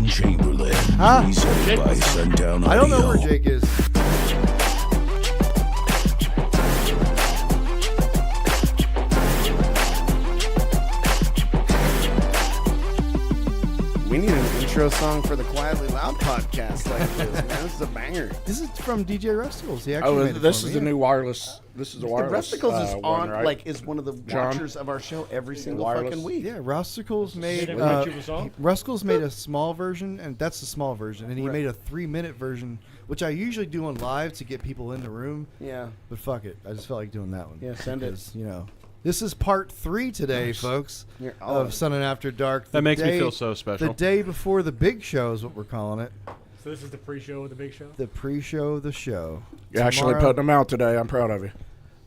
Justin Chamberlain. Huh? Presented by Sundown Audio. I don't know where Jake is. We need an intro song for the Quietly Loud podcast like this, man. This is a banger. This is from DJ Rusticles. He actually made it this for is me. a new wireless. This is a The wireless. Rusticles is one, on, right? like, is one of the watchers of our show every single Wireless. fucking week. Yeah, Rusticles made Rusticles Rusticles made a small version, and that's the small version, and he made a 3-minute version, which I usually do on live to get people in the room. Yeah. But fuck it, I just felt like doing that one. Yeah, send it. Because, you know, this is part 3 today, folks, of Sundown After Dark. That makes me feel so special. The day before the big show is what we're calling it. So this is the pre-show of the big show? The pre-show of the show. You're actually putting them out today. I'm proud of you.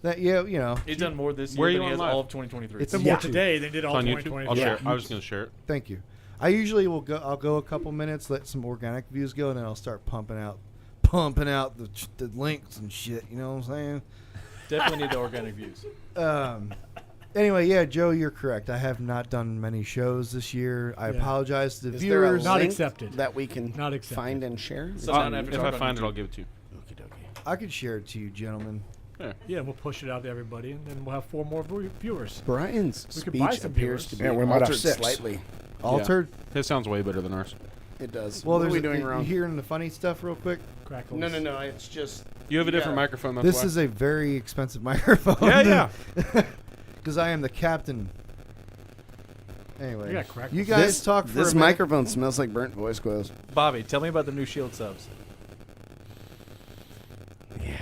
That, yeah, you know. He's done more this Where year are than you he has on live? all of 2023. It's Done on more YouTube. today than did all It's on YouTube. 2020. I'll share it. I was going to share it. Thank you. I usually will go. I'll go a couple minutes, let some organic views go, and then I'll start pumping out the links and shit. You know what I'm saying? Definitely need the organic views. Anyway, yeah, Joe, you're correct. I have not done many shows this year. I apologize to the Is there a viewers. Not link accepted. that we can Not accepted. find and share? Sundown After If Dark I on find it, YouTube. I'll give it to you. I could share it to you, gentlemen. Yeah, we'll push it out to everybody, and then we'll have 4 more viewers. Brian's We could buy speech some appears viewers. to be Yeah, we might have altered 6. slightly. Altered. His sounds way better than ours. It does. Well, what are there's we doing wrong? You hearing the funny stuff real quick? Crackles. No. It's just You have a different Yeah. microphone. That's This why. is a very expensive microphone. Yeah. Because I am the captain. Anyway, You got crackles. you guys talk for this a minute. microphone smells like burnt voice coils. Bobby, tell me about the new Shield subs. Yeah.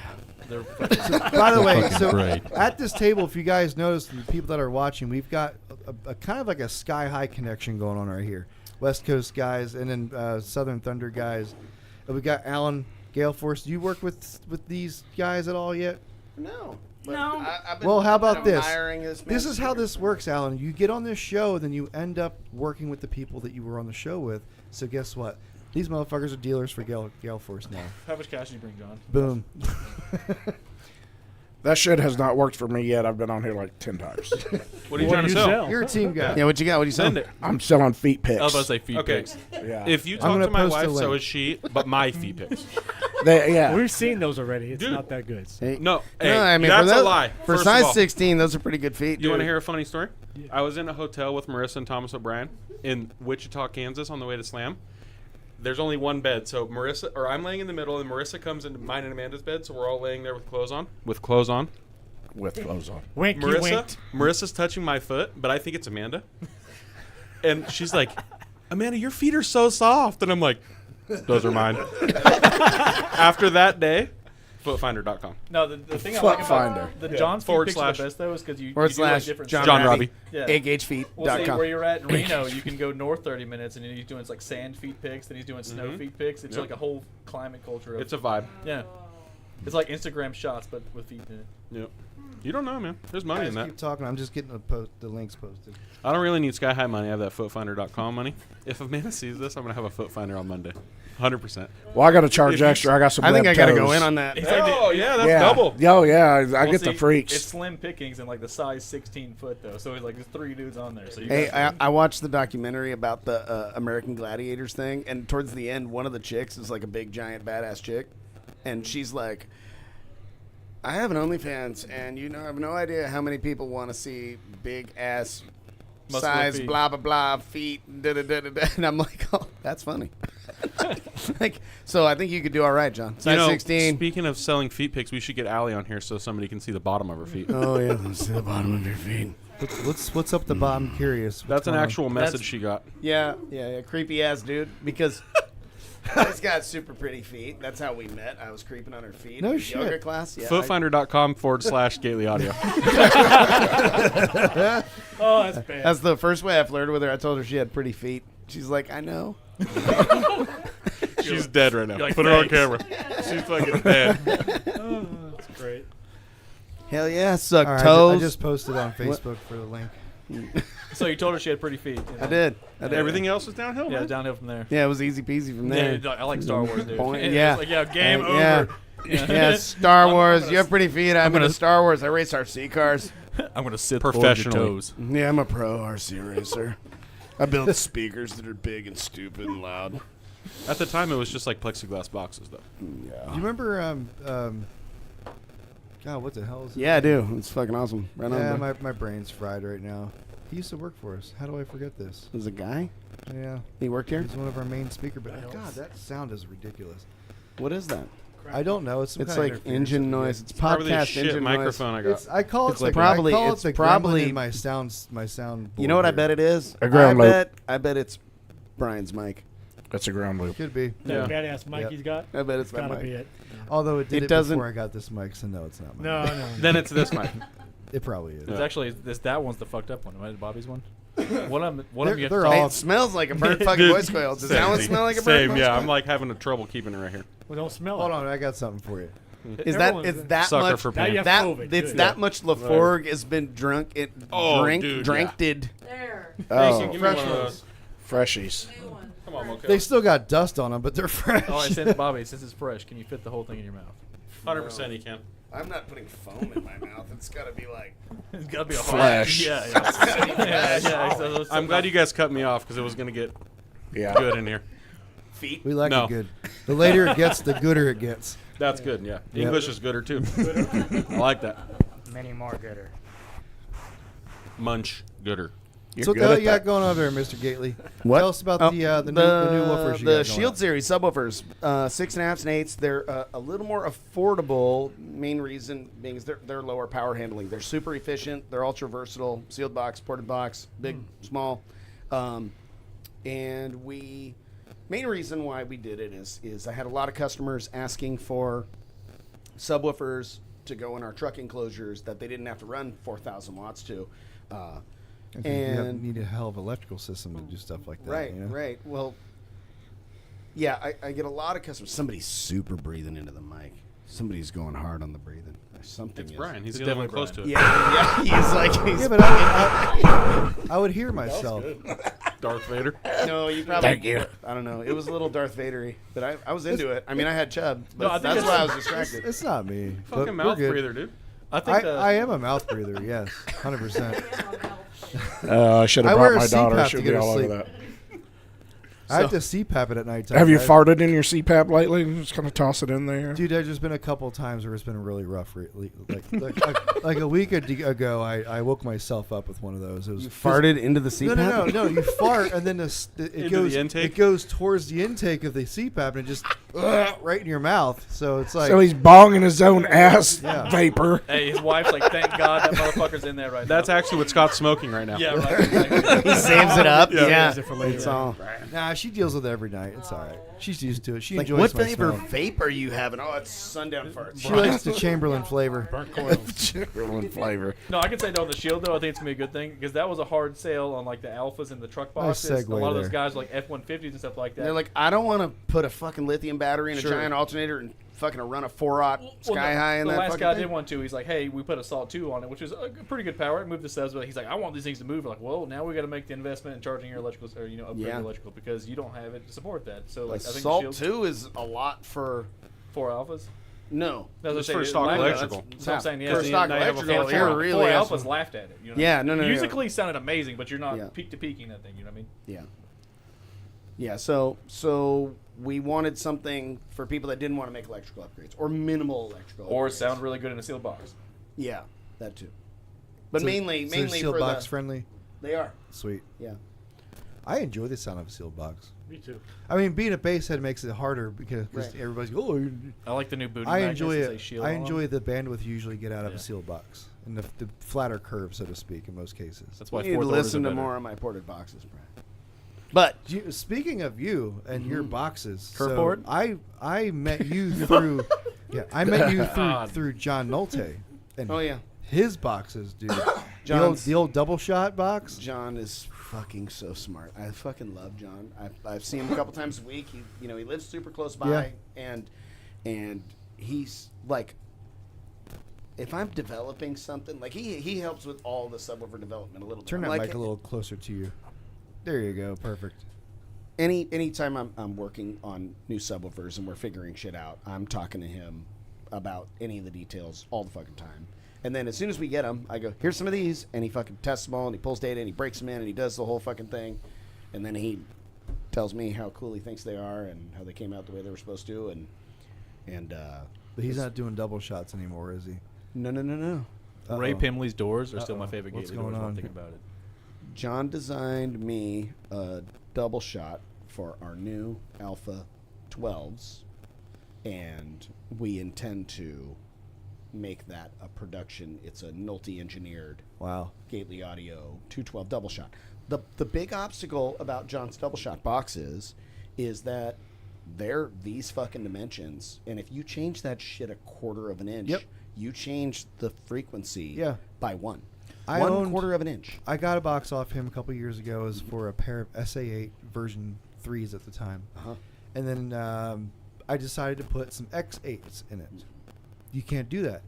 They're By the way, so great. at this table, if you guys notice, the people that are watching, we've got a kind of like a sky high connection going on right here. West Coast guys, and then Southern Thunder guys. We got Alan Gale Force. Do you work with these guys at all yet? No. Well, how about this? This This is how this works, Alan. You get on this show, then you end up working with the people that you were on the show with. So guess what? These motherfuckers are dealers for Gale Force now. How much cash did you bring, John? Boom. That shit has not worked for me yet. I've been on here like 10 times. What are you trying to sell? You're a team guy. Yeah, what you got? What do you Send saying? it. I'm selling feet pics. I was about to say feed Okay. pics. Yeah. If you I'm talk gonna to my post a wife, so link. is she, but my feet pics. We've seen those already. It's Dude. not that good. Hey, No, hey, no, I mean that's for a lie. For First size of all, 16, those are pretty good feet. you want to hear a funny story? Yeah. I was in a hotel with Marissa and Thomas O'Brien in Wichita, Kansas, on the way to Slam. There's only one bed, so I'm laying in the middle, and Marissa comes into mine and Amanda's bed, so we're all laying there with clothes on. With clothes on. Wink, you winked. Marissa's touching my foot, but I think it's Amanda. And she's like, Amanda, your feet are so soft. And I'm like, those are mine. After that day, footfinder.com. No, the thing I Fuck like Finder. about the John's feet Forward pics are slash. the best, though, is because you Forward do like slash different John, John stuff. Robbie. Yeah. Well, Well, see, where you're at in Reno, you can go north 30 minutes, and then he's doing like sand feet pics, then he's doing snow feet pics. It's Yep. like a whole climate culture. Of, It's a vibe. yeah. It's like Instagram shots, but with feet in it. Yep. You don't know, man. There's money Guys, in that. keep talking. I'm just getting the links posted. I don't really need sky high money. I have that footfinder.com money. If Amanda sees this, I'm going to have a foot finder on Monday. 100%. Well, I got to charge If you- extra. I got some I think webbed I got to toes. go in on that. Oh, yeah, that's Yeah. double. Oh, yeah. I Well, get the see, freaks. It's slim pickings and like the size 16 foot though, so it's like there's 3 dudes on there. So you Hey, guys I watched the documentary about the American Gladiators thing, and towards the end, one of the chicks is like a big, giant, badass chick, and she's like, I have an OnlyFans, and I have no idea how many people want to see big ass Muscular size, feet. blah, blah, blah, feet, da-da-da-da-da. And I'm like, oh, that's funny. Like, so I think you could do all right, John. Size 16. Speaking of selling feet pics, we should get Allie on here so somebody can see the bottom of her feet. Oh, yeah, let's see the bottom of your feet. What's up the bottom? I'm curious. What's That's an going on? actual message she got. Yeah, creepy ass dude. Because he's got super pretty feet. That's how we met. I was creeping on her feet. No in shit. Yoga class. Yeah, Footfinder.com/Gately Audio. Oh, that's bad. that's the first way I flirted with her. I told her she had pretty feet. She's like, I know. She's dead right now. You're like, Put her on "Thanks." camera. She's fucking dead. Oh, that's great. Hell yeah, suck All right, toes. I just posted on Facebook for the link. So you told her she had pretty feet. You know? I did. Everything else is downhill, Yeah, man. downhill from there. Yeah, it was easy peasy from there. Yeah, I like Star Wars, dude. Point- And yeah. it's like, yeah, game Yeah. over. Yeah, Star Wars. gonna You have pretty feet. I'm into Star Wars. I race RC cars. I'm gonna sit Professionally. toes. Yeah, I'm a pro RC racer. I built speakers that are big and stupid and loud. At the time, it was just like plexiglass boxes, though. Yeah. Do you remember? God, what the hell is it? Yeah, I do. It's fucking awesome. Right Yeah, on. my brain's fried right now. He used to work for us. How do I forget this? There's a guy. Yeah, He worked here. he's one of our main speaker. But God, that sound is ridiculous. What is that? I don't know. It's some It's kind of like interference. engine noise. It's Probably the podcast shit engine microphone I got. I call it It's the, probably- I call it's it the probably- gremlin in my sound. noise. You know what I bet it is? A ground loop. I bet it's Brian's mic. That's a ground loop. Could be. That Yeah. badass mic Yep. he's got. I bet it's It's my gotta mic. be it. Although it did It it, doesn't- before I got this mic, so no, it's not mine. No. Then it's this mic. It probably is. It's actually that one's the fucked up one. Right? Bobby's one. One of them. One of them. You have They're to all- Hey, talk- it smells like a bird fucking Dude, voice coil. Does that one smell like a bird Same, voice yeah. coil? I'm like having a trouble keeping it right here. Well, don't smell Hold it. on, I got something for you. Is that Everyone's- it's that Sucker much? for Now you pain. have That COVID. it's Good. that much Laforgue has been drunk. It Oh, drank dude, dranked. There. Oh, Give me fresh one of ones. those. freshies. New one. Come on, Mocha. They still got dust on them, but they're fresh. Oh, I said Bobby, since it's fresh, can you fit the whole thing in your mouth? 100% you can. I'm not putting foam in my mouth. It's got to be like. It's gotta be a Flesh. Yeah, yeah. So I'm glad you guys cut me off because it was going to get Yeah. good in here. Feet. We like No. it good. The later it gets, the gooder it gets. That's good, yeah. Yeah. English is gooder, too. I like that. Many more gooder. Munch gooder. You're So what good the hell at you got that. going on there, Mr. Gately? What? Tell us about Oh, the new woofers you got the going Shield on. series subwoofers, 6.5s and 8s. They're a little more affordable. Main reason being is they're lower power handling. They're super efficient. They're ultra versatile. Sealed box, ported box, big, small, and main reason why we did it is I had a lot of customers asking for subwoofers to go in our truck enclosures that they didn't have to run 4,000 watts to. You need a hell of an electrical system to do stuff like that. Right, you know? right. Well, yeah, I get a lot of customers. Somebody's super breathing into the mic. Somebody's going hard on the breathing. Something. It's is. Brian. He's It's the only one definitely close to it. Yeah, he's like. He's Yeah, but I would hear myself. Darth Vader. no, you probably. Thank you. I don't know. It was a little Darth Vader-y, but I was into it. I mean, I had chub, but No, I think that's it's- why I was distracted. It's not me. but Fucking we're mouth good. breather, dude. I think I am a mouth breather, yes, 100%. I should I have wear brought a my daughter. CPAP to She'll get be her all over sleep. that. I have to CPAP it at night time. Have you right? farted in your CPAP lately? Just kind of toss it in there. Dude, there's just been a couple times where it's been really rough. Like a week ago, I woke myself up with one of those. It was You farted into the CPAP? No. You fart and then it Into goes. the intake? It goes towards the intake of the CPAP and it just right in your mouth. So it's like So he's bonging his own ass Yeah. vapor. Hey, his wife's like, thank God that motherfucker's in there right That's now. actually what Scott's smoking right now. Yeah, right. He saves it up. Yeah. Yeah, Saves it for later. it's all. nah. She deals with it every night. It's all right. She's used to it. She Like, enjoys what my flavor smell. vape are you having? Oh, it's Sundown farts. She likes the Chamberlain flavor. Burnt coils. Chamberlain flavor. No, I can say no on the Shield though. I think it's gonna be a good thing because that was a hard sale on like the Alphas and the truck Nice boxes. segue a lot of those there. guys are like F-150s and stuff like that. They're like, I don't want to put a fucking lithium battery in a Sure. giant alternator and fucking run a 4-aught sky high in the that last fucking guy thing. did one too. He's like, hey, we put a Salt 2 on it, which is a pretty good power. It moved the subs, but he's like, I want these things to move. We're like, well, now we got to make the investment in charging your electrical or upgrade Yeah. your electrical because you don't have it to support that. So like, I think Salt the Shield 2 is a lot for 4 Alphas. no. No, It's for stock electrical. So I'm saying, yeah, For so stock now you have a electrical, four- you're four really Alphas asking- laughed at it. You know Yeah, no. Musically sounded amazing, but you're not Yeah. peak to peaking that thing. You know what I mean? Yeah. Yeah, so we wanted something for people that didn't want to make electrical upgrades or minimal electrical Or upgrades. sound really good in a sealed box. Yeah, that too. But So- mainly so they're mainly sealed for box the friendly. they are. Sweet. Yeah. I enjoy the sound of a sealed box. Me too. I mean, being a bass head makes it harder because Right. everybody's oh. I like the new booty I magnets enjoy that say it. Shield I on 'em. enjoy the bandwidth you usually get out of Yeah. a sealed box and the flatter curve, so to speak, in most cases. That's why You need to fourth orders listen are to better. more of my ported boxes, Brian. But Speaking of you and your boxes, Curve so board? I met you through I met you God. through John Nolte and oh yeah, his boxes, dude. John's- the old double shot box. John is fucking so smart. I fucking love John. I've seen him a couple times a week. He lives super close by, and he's like, if I'm developing something, like he helps with all the subwoofer development a little bit. Turn I'm that like, mic a little closer to you. There you go. Perfect. Anytime I'm working on new subwoofers and we're figuring shit out, I'm talking to him about any of the details all the fucking time. And then as soon as we get them, I go, here's some of these, and he fucking tests them all, and he pulls data, and he breaks them in, and he does the whole fucking thing. and then he tells me how cool he thinks they are and how they came out the way they were supposed to, and But he's not doing double shots anymore, is he? no. Ray Uh-oh. Pimley's doors are still my Uh-oh. favorite What's Gately doors. going One on? thing about it. John designed me a double shot for our new Alpha 12s, and we intend to make that a production. It's a multi-engineered Wow. Gately Audio 212 double shot. The big obstacle about John's double shot boxes is that they're these fucking dimensions, and if you change that shit a quarter of an inch, Yep. you change the frequency Yeah. by one. I One owned- quarter of an inch. I got a box off him a couple years ago. It was for a pair of SA8 version 3s at the time. Uh-huh. And then I decided to put some X8s in it. You can't do that.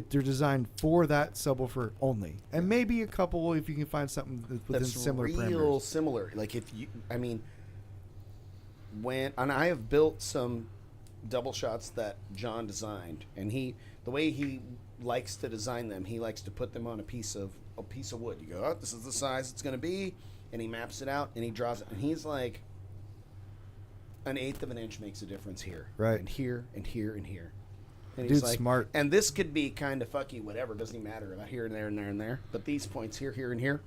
They're designed for that subwoofer only, and maybe a couple if you can find something within That's similar real parameters. similar. Like if you, I mean, and I have built some double shots that John designed, and the way he likes to design them, he likes to put them on a piece of wood. You go, oh, this is the size it's going to be, and he maps it out and he draws it, and he's like, an eighth of an inch makes a difference here, Right. and here and here and here. And Dude's he's like, smart. And this could be kind of fucky, whatever. Doesn't even matter about here and there and there and there. But these points here, here, and here,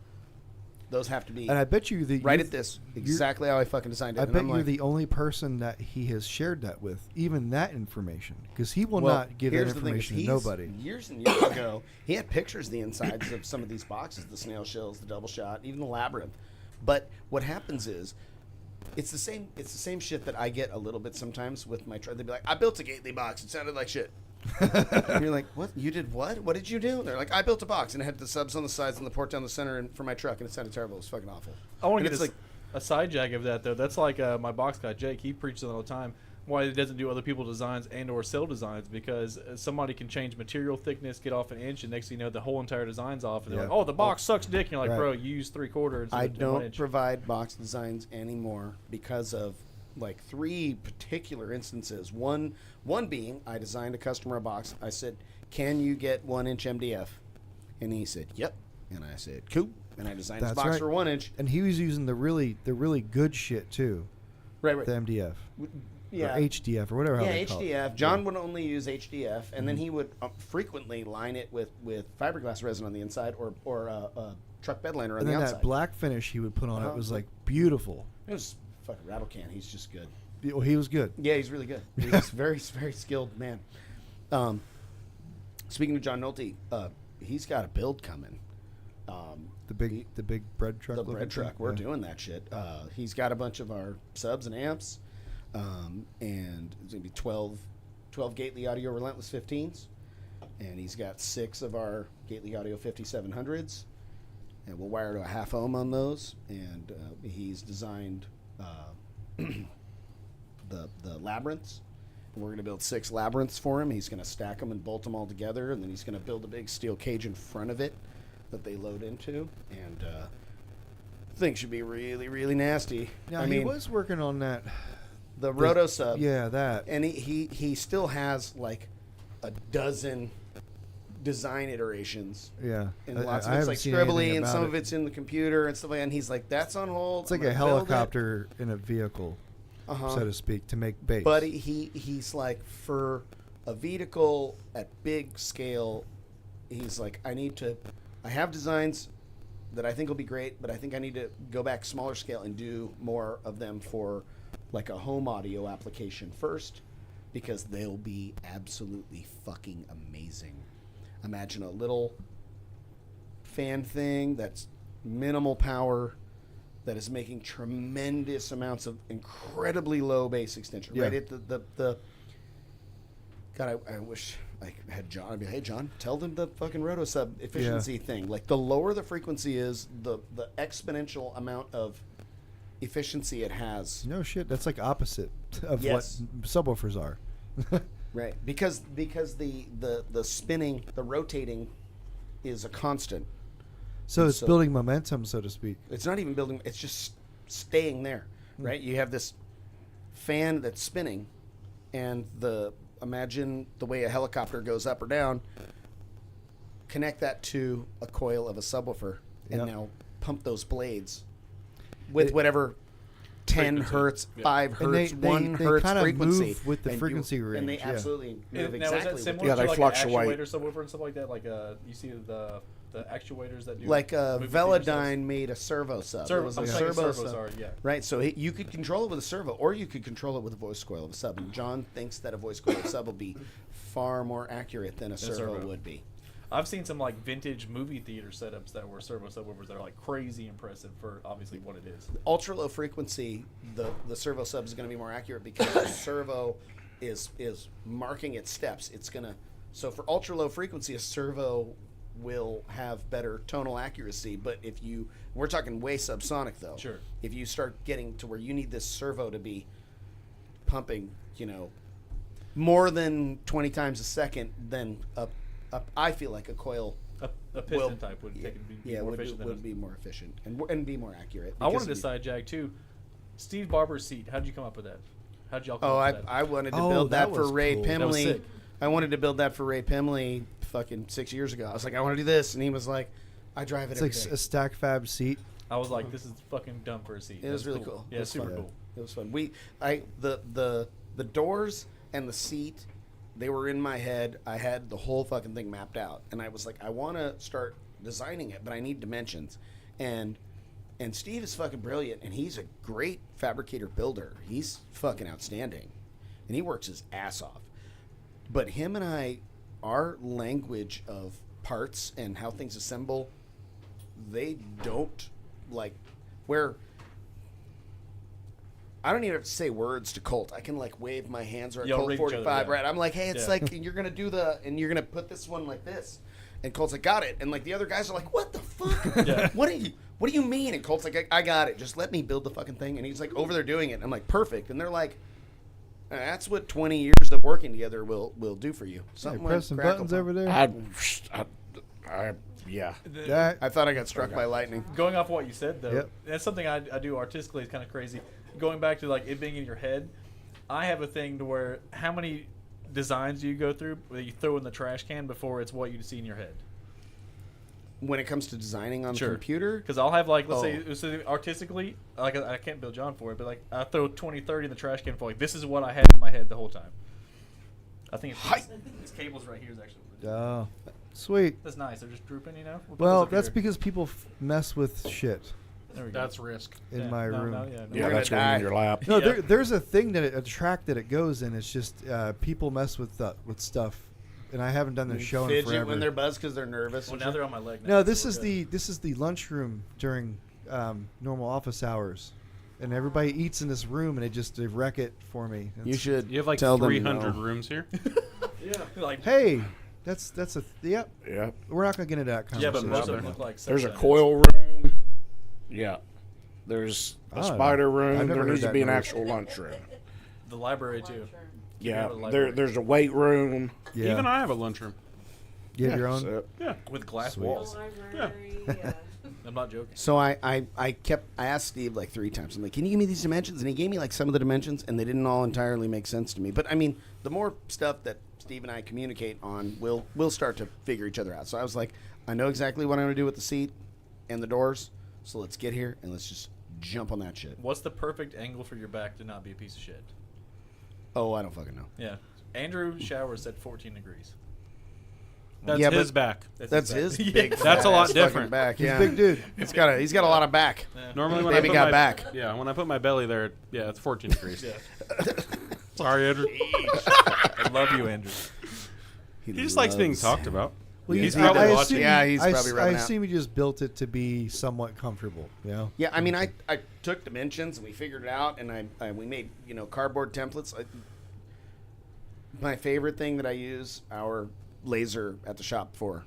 those have to be And I bet you right at this exactly how I fucking designed it. I And bet I'm you're like, the only person that he has shared that with, even that information, because he will well, not give that here's the thing, is information to he's- nobody. Years and years ago, he had pictures of the insides of some of these boxes, the snail shells, the double shot, even the labyrinth. But what happens is, it's the same shit that I get a little bit sometimes with my truck. They'd be like, I built a Gately box. It sounded like shit. And you're like, what? You did what? What did you do? And they're like, I built a box and it had the subs on the sides and the port down the center and for my truck, and it sounded terrible. It was fucking awful. I want And to get it's a side jag of that though. That's like my box guy Jake. He preaches all the time why he doesn't do other people's designs and or sell designs, because somebody can change material thickness, get off an inch, and next thing you know the whole entire design's off. And they're Yeah. like, oh, the box sucks dick. And you're like, Right. bro, you use 3/4. I instead of 1 don't inch. provide box designs anymore because of like 3 particular instances. One being, I designed a customer a box. I said, "Can you get 1 inch MDF?" And he said, "Yep." And I said, "Cool." And I designed his That's box right. for 1 inch. And he was using the really good shit too, Right. the MDF Yeah. or HDF or whatever. how Yeah, they call it. HDF. John would only use HDF, and then he would frequently line it with fiberglass resin on the inside or truck bed liner on And the then outside. that black finish he would put on Uh-huh. it was like beautiful. It was fucking rattle can. He's just good. Well, he was good. Yeah, he's really good. He's a very, very skilled man. Speaking of John Nolte, he's got a build coming. The big bread truck. The looking bread truck. thing? We're Yeah. doing that shit. He's got a bunch of our subs and amps, and it's gonna be 12 Gately Audio Relentless 15s, and he's got 6 of our Gately Audio 5700s, and we'll wire to a half ohm on those. And he's designed the labyrinths. And we're going to build 6 labyrinths for him. He's going to stack them and bolt them all together, and then he's going to build a big steel cage in front of it that they load into. And the thing should be really, really nasty. Now I he mean, was working on that. the roto sub. Yeah, that. And he still has like a dozen design iterations. Yeah. And lots of I it's haven't like seen scribbly, anything and about some it. of it's in the computer and stuff like that. And he's like, that's on hold. It's like I'm a gonna build it." helicopter in a vehicle, Uh-huh. so to speak, to make bass. But he's like, for a vehicle at big scale, he's like, I have designs that I think will be great, but I think I need to go back smaller scale and do more of them for like a home audio application first, because they'll be absolutely fucking amazing. Imagine a little fan thing that's minimal power, that is making tremendous amounts of incredibly low bass extension. Yeah. Right at the God, I wish I had John. I'd be, hey John, tell them the fucking roto sub efficiency thing. Like, the lower the frequency is, the exponential amount of efficiency it has. No shit, that's like opposite of Yes. what subwoofers are. Right, because the spinning, the rotating, is a constant. So it's So- building momentum, so to speak. It's not even building. It's just staying there, right? You have this fan that's spinning, and imagine the way a helicopter goes up or down. Connect that to a coil of a subwoofer, and Yep. now pump those blades. with whatever 10 Frequency. hertz, Yeah. 5 And hertz, 1 they hertz kind of frequency. move with the And frequency range. And they yeah. absolutely move Now, is exactly that with similar Yeah, to they like fluctuate. an actuator subwoofer and stuff like that? Like you see the actuators that do like movie Velodyne made a servo sub. It Servo, was I'm a saying servo servos sub. are, yeah. Right, so you could control it with a servo, or you could control it with a voice coil of a sub. And John thinks that a voice coil of a sub will be far more accurate than a servo would be. I've seen some like vintage movie theater setups that were servo subwoofers that are like crazy impressive for obviously what it is. Ultra low frequency, the servo sub is going to be more accurate because the servo is marking its steps. It's gonna for ultra low frequency, a servo will have better tonal accuracy. But if we're talking way subsonic though. Sure. If you start getting to where you need this servo to be pumping, more than 20 times a second, then I feel like a coil. A piston type would be more efficient. Would be more efficient and be more accurate. I wanted to because sidejack too. Steve Barber's seat. How'd you come up with that? How'd y'all come Oh, up with that? I wanted to Oh, build that that for was Ray cool. That was Pimley. sick. I wanted to build that for Ray Pimley fucking 6 years ago. I was like, I want to do this, and he was like, I drive it It's every like day. a stack fab seat. I was like, this is fucking dumb for a seat. It was That's really cool. Yeah, It was super fun. cool. It was fun. The doors and the seat, they were in my head. I had the whole fucking thing mapped out, and I was like, I want to start designing it, but I need dimensions, and Steve is fucking brilliant, and he's a great fabricator builder. He's fucking outstanding, and he works his ass off. But him and I, our language of parts and how things assemble, they don't like where. I don't even have to say words to Colt. I can like wave my hands or a Y'all Colt read each other, 45, yeah. right? I'm like, hey, it's Yeah. like you're gonna do and you're gonna put this one like this, and Colt's like, got it, and like the other guys are like, what the fuck? Yeah. What do you mean? And Colt's like, I got it. Just let me build the fucking thing. And he's like over there doing it. And I'm like, perfect. And they're like, that's what 20 years of working together will do for you. Hey, Something press some crackle buttons pop. over there. Yeah. That- I thought I got struck by lightning. Going off what you said though, Yep. that's something I do artistically is kind of crazy. Going back to like it being in your head, I have a thing to where how many designs do you go through that you throw in the trash can before it's what you see in your head? When it comes to designing on Sure. the computer, Because I'll have like let's Oh. say so artistically, like I can't build John for it, but like I throw 20, 30 in the trash can for like this is what I had in my head the whole time. I think it's cables right here is actually. Oh, sweet. That's nice. They're just drooping, you know. We'll put Well, those up that's here. because people mess with shit There we go. That's risk. in Yeah, my no, room. no, Yeah, gonna that's going die. in your lap. No, Yeah. there's a thing a track that it goes in. It's just people mess with stuff, and I haven't done this show in fidget forever. when they're buzzed because they're nervous. Well, and now shit. they're on my leg. Now, No, so this we're is good. this is the lunchroom during normal office hours, and everybody eats in this room, and they wreck it for me. You It's- should You have like tell them 300 no. rooms here. like Hey, that's a yep. Yeah. We're not gonna get into that yeah, conversation. but most of there. them look like. There's a sex coil room. Yeah. There's a Oh, spider I've room. never There heard needs to that be an noise. actual lunch room. The library too. Yeah. the library. There's a weight room. Yeah, Even I have a lunchroom. you have your own. So, Yeah. With glass Sweet. walls. Library, yeah. I'm not joking. So I asked Steve like 3 times. I'm like, can you give me these dimensions? And he gave me like some of the dimensions, and they didn't all entirely make sense to me. But I mean, the more stuff that Steve and I communicate on, we'll start to figure each other out. So I was like, I know exactly what I'm going to do with the seat and the doors. So let's get here and let's just jump on that shit. What's the perfect angle for your back to not be a piece of shit? Oh, I don't fucking know. Yeah. Andrew showers at 14 degrees. That's Yeah, his but- back. That's his Yeah. big. That's a lot fat-ass fucking different. Back, He's yeah. a big dude. He's got a lot of back. Yeah. Normally when Baby I put got my, back. Yeah, when I put my belly there, yeah, it's 14 degrees. Yeah. Sorry, Andrew. I love you, Andrew. He just likes being talked about. Well, He's you- probably I watching. assume- Yeah, he's I probably s- rubbing I out. assume he just built it to be somewhat comfortable. You know. Yeah, I mean, I took dimensions and we figured it out, and we made cardboard templates. My favorite thing that I use our laser at the shop for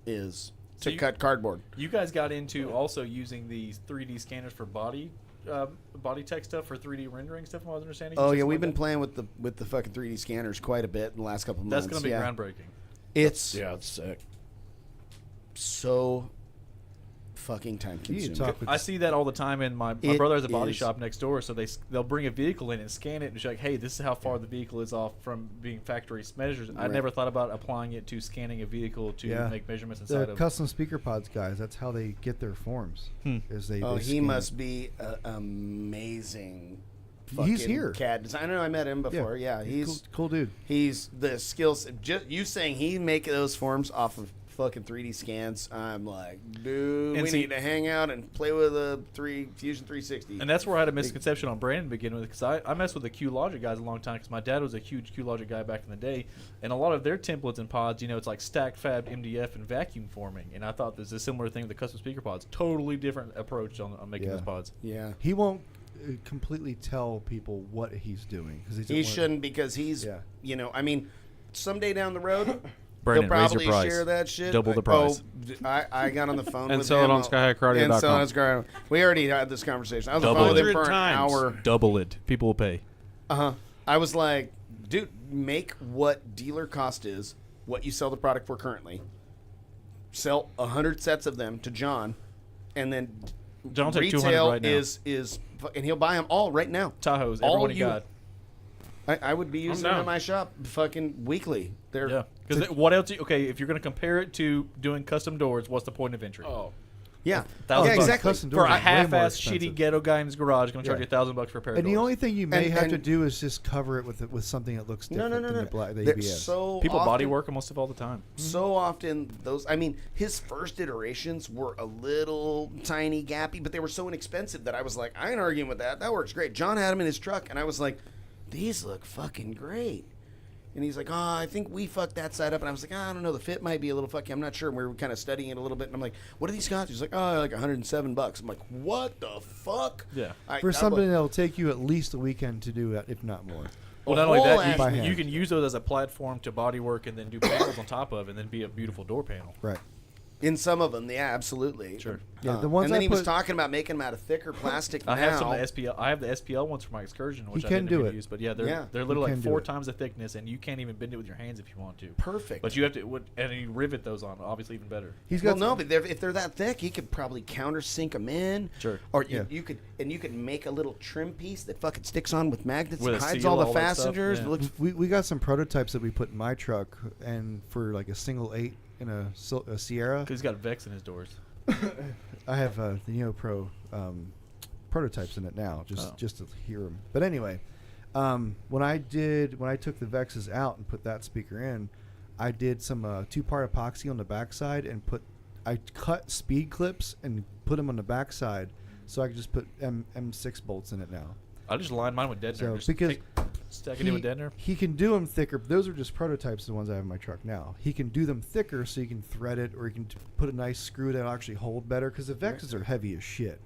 is So to you- cut cardboard. You guys got into also using these 3D scanners for body tech stuff for 3D rendering stuff. From what I was understanding. Oh yeah, Something we've like been that? playing with the fucking 3D scanners quite a bit in the last couple of That's months. gonna be yeah. groundbreaking. It's yeah, it's sick. so fucking time You consuming. talk with I see that all the time. In my It brother has a body is- shop next door, so they'll bring a vehicle in and scan it and be like, hey, this is how far the vehicle is off from being factory measures. I Right. never thought about applying it to scanning a vehicle to Yeah. make measurements inside the of. custom speaker pods guys. That's how they get their forms. Is they Oh, they he scan must it. be an amazing. He's fucking here. CAD designer. I met him before. Yeah, he's cool dude. he's the skills. Just you saying he make those forms off of fucking 3D scans. I'm like, dude, And we see- need to hang out and play with a Fusion 360. And that's where I had a misconception on Brandon to begin with, because I messed with the Q-Logic guys a long time, because my dad was a huge Q-Logic guy back in the day, and a lot of their templates and pods, it's like stacked fab, MDF, and vacuum forming, and I thought there's a similar thing with the custom speaker pods. Totally different approach on making Yeah. those pods. yeah. He won't completely tell people what he's doing because He shouldn't because he's, Yeah. I mean, someday down the road, Brandon, he'll raise your probably price. share that shit. Double the price. I got on the phone And with sell it him. on skyhighcardio.com. And sell it on Sky. We already had this conversation. I was on the Double phone with it. him for an 100 times. hour. Double it. People will pay. I was like, dude, make what dealer cost is what you sell the product for currently. Sell 100 sets of them to John, and then John will take 200 retail right now. is and he'll buy them all right now. Tahoes, All everyone he you- got. I would be using them down. in my shop fucking weekly. They're Yeah. Because what else? Okay, if you're going to compare it to doing custom doors, what's the point of entry? Oh, yeah, $1,000 yeah, bucks. exactly. Custom For doors a are way more half-ass expensive. shitty ghetto guy in his garage, going to charge Yeah. you $1,000 for a pair of And the doors. only thing you may And- have to and- do is just cover it with something that looks No, different no, no, than no. the black the They're ABS. so People body often- work them stuff all the time. So often those, I mean, his first iterations were a little tiny gappy, but they were so inexpensive that I was like, I ain't arguing with that. That works great. John had them in his truck, and I was like, these look fucking great. And he's like, oh, I think we fucked that side up. And I was like, I don't know, the fit might be a little fucky. I'm not sure. And we were kind of studying it a little bit. And I'm like, what are these cost? He's like, oh, like $107. I'm like, what the fuck? Yeah. For something that'll take you at least a weekend to do, if not more. Well, not only whole that, By you hand. can use those as a platform to body work and then do panels on top of, and then be a beautiful door panel. Right. In some of them, yeah, absolutely. Sure. Yeah, the ones and then I he was put- talking about making them out of thicker plastic I now. have some of the SPL. I have the SPL ones for my excursion, which I can didn't do even it. use. But yeah, they're Yeah. literally You like can do 4 it. times the thickness, and you can't even bend it with your hands if you want to. Perfect. But you have to, and you rivet those on, obviously even better. He's Well, got no, but if they're that thick, he could probably countersink them in. Sure. Or Yeah. you could make a little trim piece that fucking sticks on with magnets With and a hides seal, all the all that stuff, passengers. yeah. It looks we got some prototypes that we put in my truck, and for like a single 8 in a Sierra, Because he's got Vex in his doors. I have the Neo Pro prototypes in it now, just to hear them. But anyway, when I took the Vexes out and put that speaker in, I did some 2-part epoxy on the backside and I cut speed clips and put them on the backside, so I could just put M6 bolts in it now. I just line mine with Deadner. So Just because stack it in with Deadner. he can do them thicker. Those are just prototypes, the ones I have in my truck now. He can do them thicker, so you can thread it, or you can put a nice screw that'll actually hold better. Because the Vexes are heavy as shit.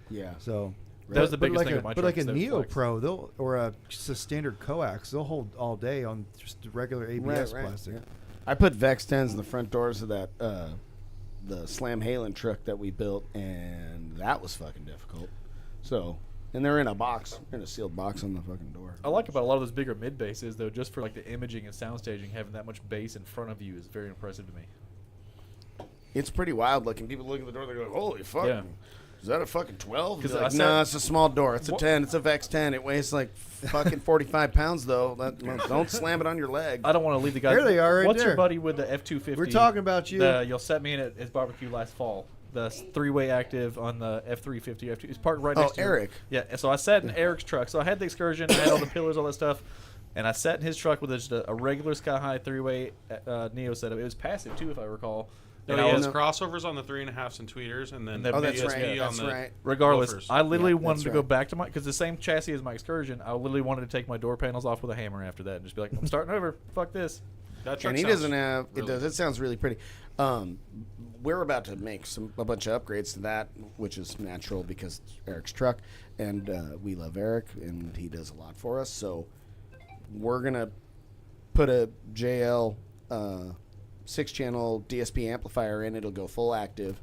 yeah. So That was the but biggest like thing a, with my But like a truck, is that Neo flex. Pro, or just a standard coax, they'll hold all day on just regular ABS plastic. yeah. I put Vex 10s in the front doors of that the Slam Halen truck that we built, and that was fucking difficult. So, and they're in a box, in a sealed box on the fucking door. I like about a lot of those bigger mid bases though, just for like the imaging and sound staging, having that much bass in front of you is very impressive to me. It's pretty wild looking. People look at the door, they go, "Holy fuck." Yeah. Is that a fucking 12? 'Cause Like, I said- no, it's a small door. It's a What- 10. It's a Vex 10. It weighs like fucking 45 pounds, though. Don't slam it on your leg. I don't want to leave the guys. There they are right What's your there. buddy with the F-250? We're talking about you. You'll set me in at his barbecue last fall. The 3-way active on the F350. F2. It's parked right next to Eric. Yeah, and so I sat in Eric's truck. So I had the excursion, I had all the pillars, all that stuff, and I sat in his truck with just a regular Sky High 3-way Neo setup. It was passive too, if I recall. no, And he I has was- crossovers on the 3.5s and tweeters, and then And then Oh, that's BSP right. on That's the right. Regardless, woofers. I literally Yeah, wanted that's to go right. back to my, because the same chassis as my excursion, I literally wanted to take my door panels off with a hammer after that and just be like, I'm starting over. Fuck this. That truck And he sounds doesn't have. really It does. good. It sounds really pretty. We're about to make a bunch of upgrades to that, which is natural because it's Eric's truck, and we love Eric, and he does a lot for us. So we're gonna put a JL 6-channel DSP amplifier in. It'll go full active,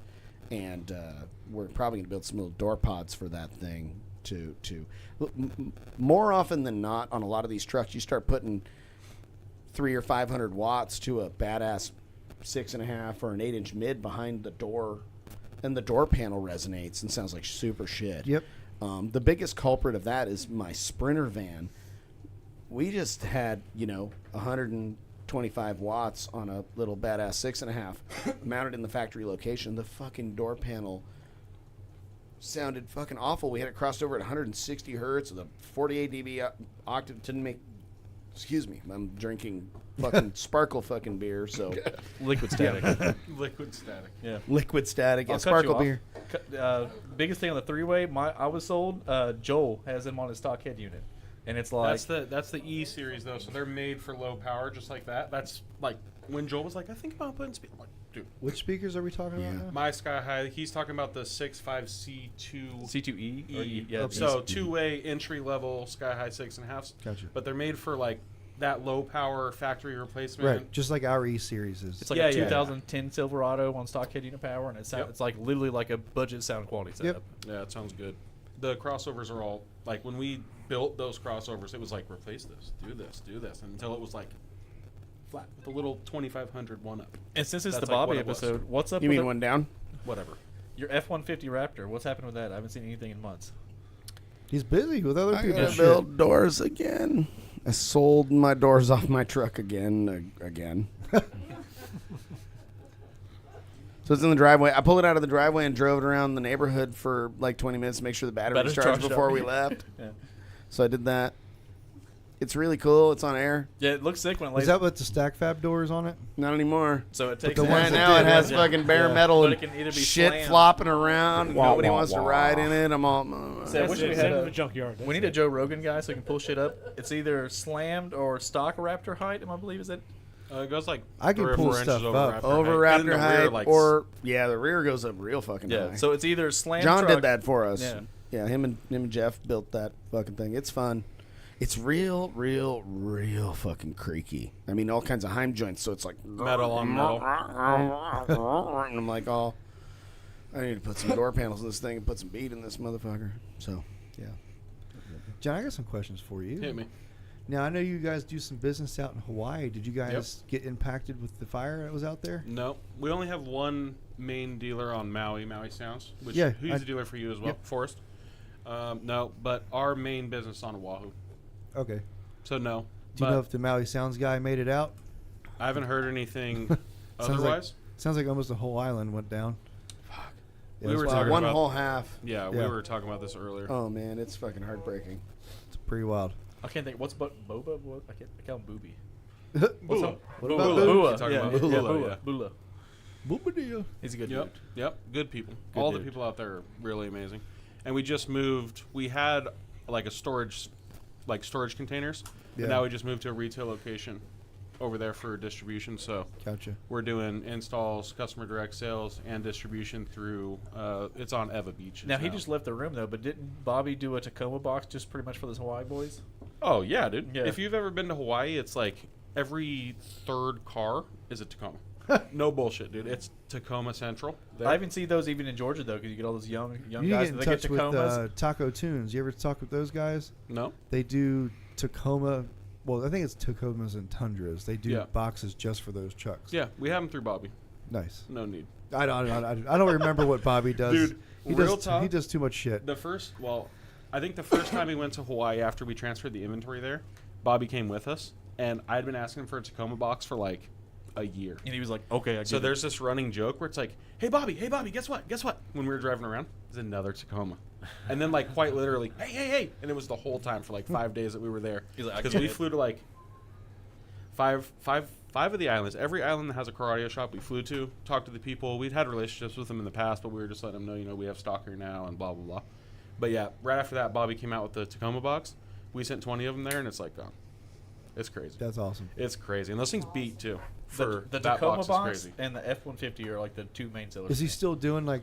and we're probably gonna build some little door pods for that thing. More often than not, on a lot of these trucks, you start putting 300 or 500 watts to a badass 6.5 or an 8-inch mid behind the door, and the door panel resonates and sounds like super shit. Yep. The biggest culprit of that is my Sprinter van. We just had 125 watts on a little badass 6.5 mounted in the factory location. The fucking door panel sounded fucking awful. We had it crossed over at 160 hertz with a 48 dB octave. Didn't make. Excuse me, I'm drinking fucking sparkle fucking beer, so Liquid static. Liquid static. Yeah. liquid static. Yeah, I'll cut you sparkle off. beer. Biggest thing on the three-way, I was sold. Joel has them on his stock head unit, and it's like That's the E series though, so they're made for low power, just like that. That's like when Joel was like, I think about putting speed. I'm like, dude, Which speakers are we talking about now? my Sky High. He's talking about the 6.5 C2E. Or E. yeah, So two-way entry level Sky High 6.5s. Gotcha. But they're made for like that low power factory replacement. Right, just like our E series is. it's like Yeah, a yeah. 2010 Silverado on stock head unit power, and Yep. it's like literally like a budget sound quality setup. Yeah, it sounds good. The crossovers are all like when we built those crossovers, it was like replace this, do this, until it was like flat with a little 2500 one up. And since it's That's the like Bobby what it was. episode, what's up You with mean one down? Whatever. your F-150 Raptor? What's happened with that? I haven't seen anything in months. He's busy with other I people's gotta shit. build doors again. I sold my doors off my truck again. So it's in the driveway. I pulled it out of the driveway and drove it around the neighborhood for like 20 minutes to make sure the battery was Battery's charged charged before up. we left. Yeah. So I did that. It's really cool. It's on air. Yeah, it looks sick when it lays. Is that what the stack fab door is on it? Not anymore. So it takes the it- ones Right that now it did, has yeah. fucking bare Yeah. metal But and it can either be shit slammed. flopping around. Wah, Nobody wah, wants to wah. ride in it. I'm all. So I wish we Send had it to a the junkyard. We need a Joe Rogan guy so he can pull shit up. It's either slammed or stock Raptor height. I believe is it. It goes like I can 3 or pull 4 inches stuff over up. Raptor Over height. And Raptor then the rear, height, like, or the rear goes up real fucking Yeah. high. So it's either slammed. John truck, did that for us. Yeah. Yeah, him and Jeff built that fucking thing. It's fun. It's real fucking creaky. I mean, all kinds of Heim joints, so it's like metal on metal. and I'm like, oh, I need to put some door panels in this thing and put some beat in this motherfucker. So, yeah. John, I got some questions for you. Hit me. Now, I know you guys do some business out in Hawaii. Did you guys get impacted with the fire that was out there? No, we only have one main dealer on Maui Sounds, which Yeah, who's a dealer for you as well, Yep. Forrest. No, but our main business on Oahu. Okay. So no. Do you know if the Maui Sounds guy made it out? I haven't heard anything Sounds like- otherwise. Sounds like almost the whole island went down. Fuck. Yeah, We that's were wild. talking One about- whole half. Yeah, Yeah. we were talking about this earlier. Oh man, it's fucking heartbreaking. It's pretty wild. I can't think. What's Boba? What? I call him Booby. Bula. What Bula. about Bula. Bula? You're talking Yeah, about yeah, Bula, Bula. yeah. Bula. Booba-dee. He's a good Yep. dude. Yep. Good people. Good All dude. the people out there are really amazing. And we just moved. We had like a storage containers. Yeah. But now we just moved to a retail location over there for distribution. So Gotcha. we're doing installs, customer direct sales, and distribution through. It's on Eva Beach. Now he just left the room though, but didn't Bobby do a Tacoma box just pretty much for those Hawaii boys? Oh yeah, dude. Yeah. If you've ever been to Hawaii, it's like every third car is a Tacoma. No bullshit, dude. It's Tacoma Central. There. I even see those even in Georgia though, because you get all those young You need to guys get in that touch get with Tacomas. Taco Tunes. You ever talk with those guys? No. They do Tacoma. Well, I think it's Tacomas and Tundras. They do Yeah. boxes just for those trucks. Yeah, we have them through Bobby. Nice. No need. I don't remember what Bobby does. Dude, he real does talk, he does too much shit. I think the first time we went to Hawaii after we transferred the inventory there, Bobby came with us, and I'd been asking him for a Tacoma box for like a year. And he was like, "Okay, I get So it." there's this running joke where it's like, "Hey Bobby, guess what? When we were driving around, there's another Tacoma." And then like quite literally, hey, and it was the whole time for like 5 days that we were there. He's like, "I Because get we it." flew to like five of the islands. Every island that has a car audio shop we flew to, talked to the people. We'd had relationships with them in the past, but we were just letting them know, we have stock here now and blah blah blah. But yeah, right after that, Bobby came out with the Tacoma box. We sent 20 of them there, and it's like gone. It's crazy. That's awesome. It's crazy, and those things beat too. For the that Tacoma box, box is crazy. and the F-150 are like the two main sellers. Is he still doing like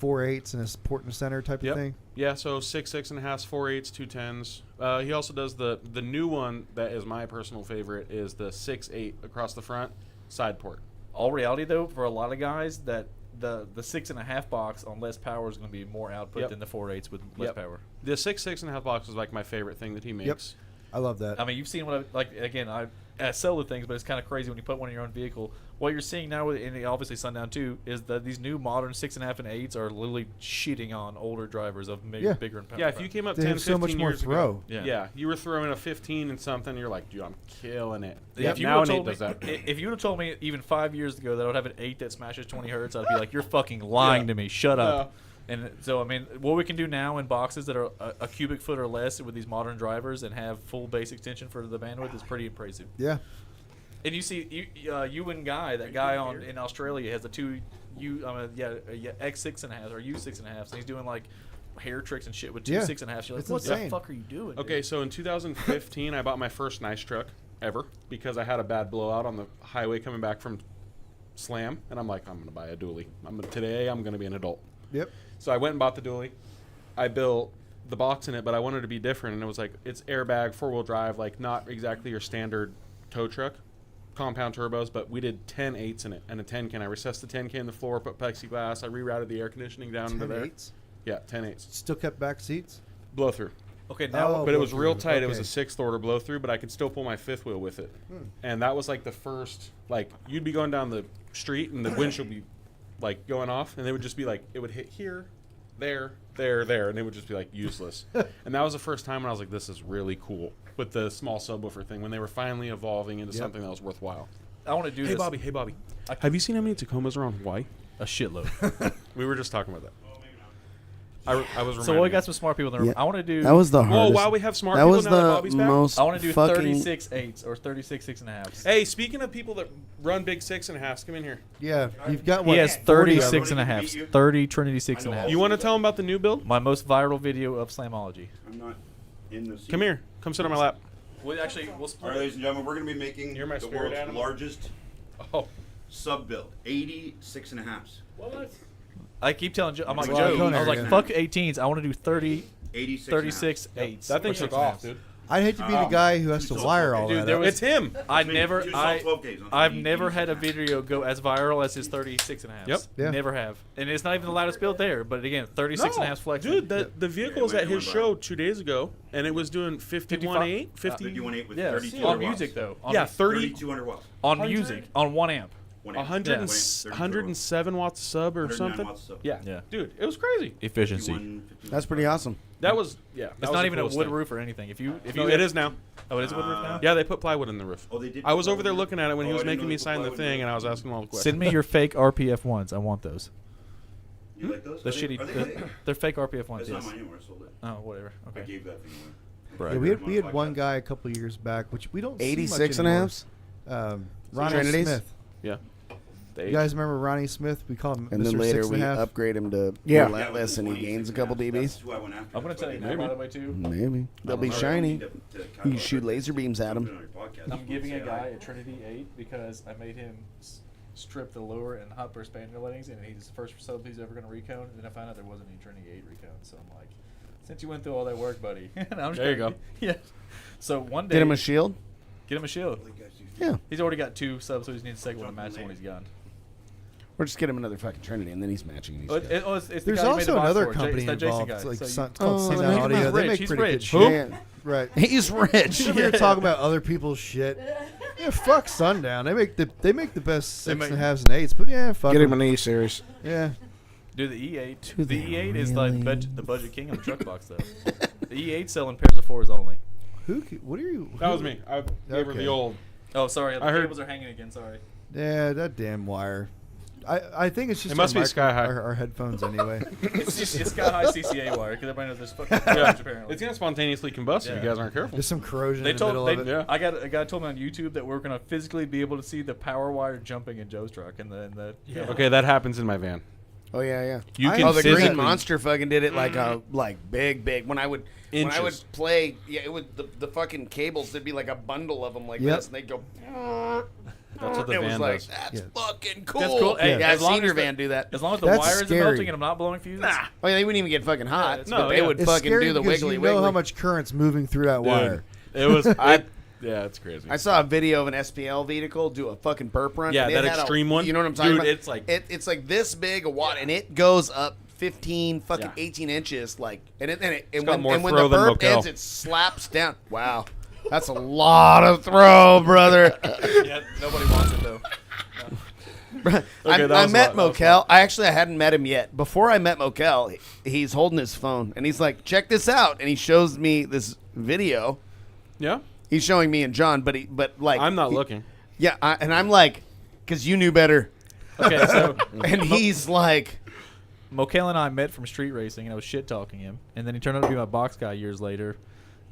4/8 and a support and center type Yep. of thing? Yeah, so 6.5s, 4/8s, 210s. He also does the new one that is my personal favorite is the 6/8 across the front side port. All reality though, for a lot of guys, that the 6.5 box on less power is going to be more output Yep. than the 4/8s with less Yep. power. The 6.5 box is like my favorite thing that he makes. I love that. I mean, you've seen what I like. Again, I sell the things, but it's kind of crazy when you put one in your own vehicle. What you're seeing now, in obviously Sundown 2, is that these new modern 6.5 and 8s are literally cheating on older drivers of Yeah. bigger and Yeah, if you came up They 10, have so 15 much more years throw. ago, Yeah. yeah, you were throwing a 15 and something, you're like, dude, I'm killing it. If you now would've Nate told me, does that. if you would have told me even 5 years ago that I would have an 8 that smashes 20 hertz, I'd be like, you're fucking lying to me. Shut up. And so, I mean, what we can do now in boxes that are a cubic foot or less with these modern drivers and have full base extension for the bandwidth is pretty impressive. Yeah. And you see, you and Guy, that guy in Australia has the two X6.5 or U6.5, and he's doing like hair tricks and shit with two Yeah. 6.5. You're like, It's what insane. the fuck are you doing? Okay, so in 2015, I bought my first nice truck ever because I had a bad blowout on the highway coming back from Slam, and I'm like, I'm gonna buy a dually. Today I'm gonna be an adult. Yep. So I went and bought the dually. I built the box in it, but I wanted it to be different, and it was like it's airbag, 4-wheel drive, like not exactly your standard tow truck, compound turbos, but we did 10 8s in it and a 10K. I recessed the 10K in the floor, put plexiglass. I rerouted the air conditioning down into 10 there. 8s? Yeah, 10 8s. Still kept back seats? Blow through. Okay, now Oh, But it was blow real through. tight. It was a Okay. 6th order blow through, but I could still pull my 5th wheel with it. And that was like the first, like, you'd be going down the street and the windshield would be like going off, and they would just be like, it would hit here, there, and it would just be like useless. And that was the first time when I was like, this is really cool with the small subwoofer thing when they were finally evolving into something that was worthwhile. I want to do Hey, this. Hey, Bobby. Have you seen how many Tacomas are on Hawaii? A shitload. We were just talking about that. I was reminded. So we got some smart people in the room. Yeah. I want to do. That was the Whoa, hardest. wow, we have smart that people was now that the Bobby's back? most I want to do fucking 36 8s or 36 6.5s. Hey, speaking of people that run big 6.5s, come in here. Yeah. You've got what? He has 40 of 36 them. and a half. 30 Trinity 6.5. You want to tell them about the new build? My most viral video of Slamology. I'm not in the seat. Come here. Come sit on my lap. We'll All right, ladies and gentlemen, we're going to be making You're my the spirit world's animal. largest Oh. sub build, 86 and a halves. I keep telling Joe, I'm like, Well, Joe, Cone I was like, area. fuck 18s. I want to do 30, 86 36 8s. That thing or took 6.5s. off, dude. I'd hate to be the guy who has to wire all Dude, that there up. was- It's him. I Maybe never, two solid 12 Ks on I've 80, never had a 86 video go as viral as his 36 and a half. Yep. Yeah. Never have. And it's not even the loudest build there, but again, 36 and a half flex. Dude, the vehicle was Yeah, at his it went show viral. 2 days ago, and it was doing 51.8, 50, 51.8 with Yeah, 32 on music though. On, yeah, 30, 3,200 watts. on music, on 1 amp. 100 and, 107 watts a sub or 109 something. watts sub. Yeah. Yeah. Dude, it was crazy. Efficiency. 51, 51. That's pretty awesome. That was, yeah. That It's was not the even a coolest wood thing. roof or anything. If you No, it is now. Oh, it is a wood roof now. Yeah, they put plywood in the roof. Oh, they did. I was put over there plywood. looking at it when he Oh, was I didn't making know me they put sign the plywood in thing, there. and I was asking him all the questions. Send me your fake RPF ones. I want those. You like those? The Are they- shitty. are they fake? They're fake RPF ones. It's not Yes. mine anymore. I sold it. Oh, whatever. I Okay. gave that thing away. Yeah, we had one guy a couple years back, which we don't see much 86 and a anymore. halves? Ronnie Trinities? Smith. Yeah. You guys remember Ronnie Smith? We call him And Mr. then later 6 we and a half. upgrade him to Yeah. relentless, and he gains a couple That's dBs. who I went after. I'm gonna tell you now, by the way, too. Maybe they'll be shiny. You can shoot laser beams at him. I'm giving a guy a Trinity 8 because I made him strip the lower and upper spanner lettings, and he's the first sub he's ever going to recone. And then I found out there wasn't any Trinity 8 recone, so I'm like, since you went through all that work, buddy. And I'm just There you gonna- go. Yeah. So one day, Get him a shield. Get him a shield. Yeah, He's already got 2 subs, so he just needs a second one to match the one he's got. or just get him another fucking Trinity, and then he's matching. And he's Oh, good. it's the There's guy who made the also box another for it. company It's that Jason involved. guy. It's like So it's you- called Oh, Sundown he's Audio. They rich. make He's pretty rich. good Who? shit. Right. He's rich. You're here talking about other people's shit. Yeah, fuck Sundown. They make the best They 6 make- and a halves and 8s. But yeah, fuck Get him them. an E series. Yeah. Dude, the E8. Do The they E8 is like really? the budget king of the truck box, though. The E8 selling pairs of 4s only. What are you? That was me. I gave her Okay. the old. Oh, sorry. The I heard- cables are hanging again. Sorry. Yeah, that damn wire. I think it's just It must our be sky high. Our headphones anyway. It's got high CCA wire because everybody knows there's fucking Yeah. charge, apparently. It's going to spontaneously combust if Yeah. you guys aren't careful. There's some corrosion They in the middle told of they, it. Yeah. I got a guy told me on YouTube that we're gonna physically be able to see the power wire jumping in Joe's truck and the Okay, that happens in my van. Oh yeah. You I- can Oh, the physically, Green Monster fucking did it like a big. When I would Inches. play, yeah, it would the fucking cables. There'd be like a bundle of them like Yep. this, and they'd go. That's what the it was van like does. that's Yeah. fucking cool. That's cool. Hey, Yeah, as I've long seen as your the- van do that. As long as the That's wire isn't scary. melting and I'm not blowing fuses. Oh, yeah, they wouldn't even get fucking hot. it's- but no, they yeah. would It's fucking scary do the because wiggly you know wiggly. how much current's moving through that wire. It was. I- yeah, it's crazy. I saw a video of an SPL vehicle do a fucking burp run. Yeah, and it that had extreme one. You know what I'm talking Dude, about? it's like- it's like this big a watt, and it goes up 15, fucking Yeah. 18 inches, like, and got more when throw the than burp Mokel. ends, it slaps down. Wow. That's a lot of throw, brother. Yeah, nobody wants it though. I met Mokel. I hadn't met him yet. Before I met Mokel, he's holding his phone and he's like, "Check this out," and he shows me this video. Yeah. He's showing me and John, but I'm not looking. Yeah, and I'm like, because you knew better, Okay, so and he's like, Mokel and I met from street racing, and I was shit talking him, and then he turned out to be my box guy years later.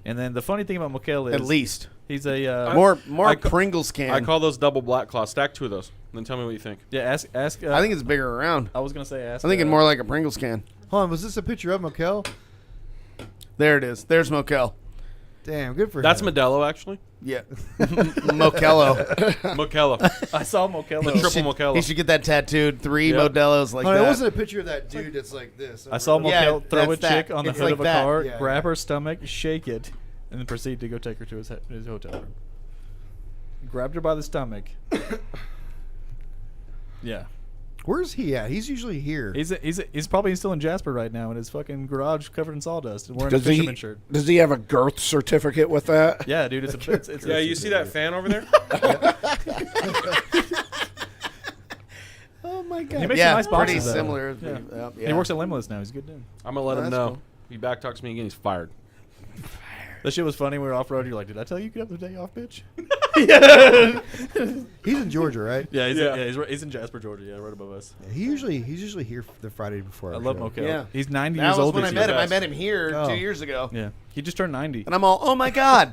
And then the funny thing about Mokel is at least he's a more I Pringles can. I call those double black claws. Stack 2 of those. Then tell me what you think. yeah. Ask. I think it's bigger around. I was gonna say ask. I'm thinking more like a Pringles can. Hold on, was this a picture of Mokel? There it is. There's Mokel. Damn, good for That's him. Modelo, actually. Yeah, Mokello. Mokello. I saw Mokel. The triple Mokello. He should get that tattooed. 3 Yep. Modelos like Oh, that. it wasn't a picture of that dude that's like this. I saw Yeah, Mokel throw a that's that. chick on the It's hood like of a that. car, Yeah, grab yeah. her stomach, shake it, and then proceed to go take her to his hotel room. Grabbed her by the stomach. Yeah. Where's he at? He's usually here. He's probably still in Jasper right now in his fucking garage covered in sawdust and wearing Does a he fisherman shirt. does he have a girth certificate with that? Yeah, dude, it's Yeah, you see that fan over there? Oh my god. He makes yeah, some nice pretty boxes, though. similar. Yeah. He works at Limitless now. He's a good dude. I'm going to let him That's know. cool. If he backtalks me again, he's fired. That shit was funny. We were off road. You're like, did I tell you could have the day off, bitch? He's in Georgia, right? Yeah, Yeah. he's in Jasper, Georgia. Yeah, right above us. Yeah, he's usually here the Friday before. I our love show. Mokel. Yeah. He's 90 That years was old when I this met year. him. I met him here Oh. 2 years ago. Yeah, he just turned 90. And I'm all, oh my god.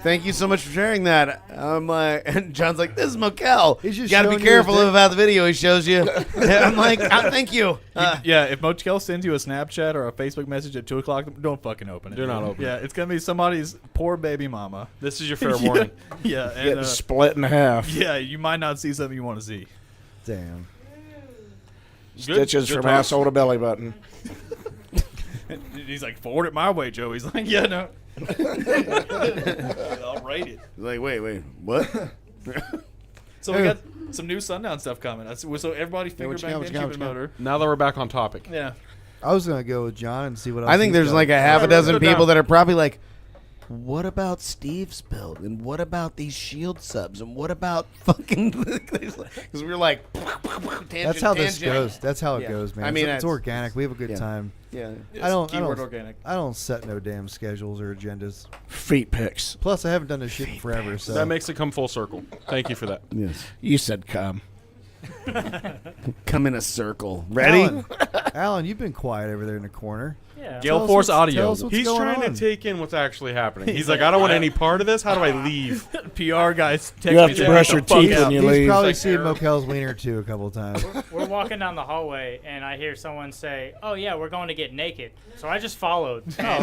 Thank you so much for sharing that. I'm like, and John's like, this is Mokel. He's just You got to be showing you careful his dick. about the video he shows you. And I'm like, thank you. Yeah, if Mokel sends you a Snapchat or a Facebook message at 2 o'clock, don't fucking open it. Do not open it. Yeah, it's gonna be somebody's poor baby mama. This is your fair warning. Yeah, and Getting split in half. yeah, you might not see something you want to see. Damn. Stitches good from talk. asshole to belly button. And he's like, forward it my way, Joe. He's like, yeah, no. I'll rate it. Like, wait, what? So we got some new Sundown stuff coming. So everybody finger what you bang got, what you got, Cupid what you got? motor. Now that we're back on topic. Yeah. I was gonna go with John and see what else. I think he's there's got. like a half a Alright, dozen let's go people down. that are probably like, what about Steve's build? And what about these shield subs? And what about fucking... Because we were like... That's how this tangent. goes. That's how it Yeah. goes, man. I mean, it's organic. We have a good yeah. time. Yeah. I don't. Keyword organic. I don't set no damn schedules or agendas. Feet pics. Plus, I haven't done this shit in forever. So That makes it come full circle. Thank you for that. Yes. You said come. Come in a circle. Ready? Alan, you've been quiet over there in the corner. Yeah. Gale us Force what's- Audio. tell us what's He's going trying on. to take in what's actually happening. He's like, I don't want any part of this. How do I leave? PR guys text You have me to saying, brush "Get your the fuck teeth out." when you He's leave. probably Like seen error. Mokel's wiener too a couple of times. We're walking down the hallway, and I hear someone say, "Oh yeah, we're going to get naked." So I just followed. Yeah,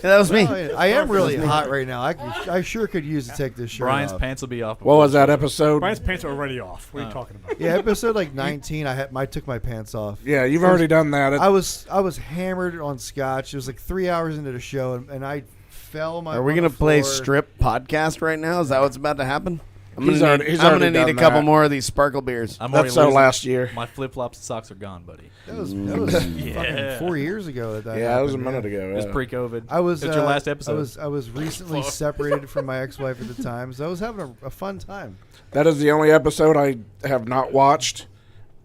that was me. Oh, yeah. I am really hot right now. I sure could use to take this shirt Brian's off. pants will be off. What was that episode? Brian's pants are already off. What are you talking about? Yeah, episode like 19. I took my pants off. Yeah, you've already done that. I was hammered on scotch. It was like 3 hours into the show, and I fell my. Are we on going the to play floor. strip podcast right now? Is that what's about to happen? I'm He's gonna already- need, he's I'm gonna already need a done couple that. more of these sparkle beers. I'm That's already so losing. last year. My flip flops and socks are gone, buddy. That was Yeah. fucking 4 years ago. That Yeah, it was a happened, minute man. ago. It was yeah. pre-COVID. I was. It's your last episode. I was recently separated from my ex-wife at the time, so I was having a fun time. That is the only episode I have not watched,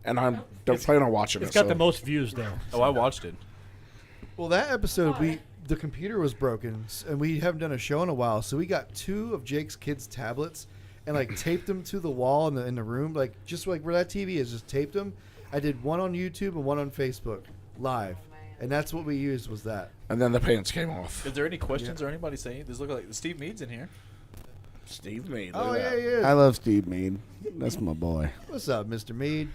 and I don't plan on watching It's it. got so. the most views though. Oh, I watched it. Well, that episode, the computer was broken, and we haven't done a show in a while, so we got 2 of Jake's kids' tablets and like taped them to the wall in the room, like just like where that TV is, just taped them. I did one on YouTube and one on Facebook live, and that's what we used was that. And then the pants came off. Is there any questions or anybody saying? This look like Steve Mead's in here. Steve Mead. Oh look yeah, at that. yeah. I love Steve Mead. That's my boy. What's up, Mr. Mead?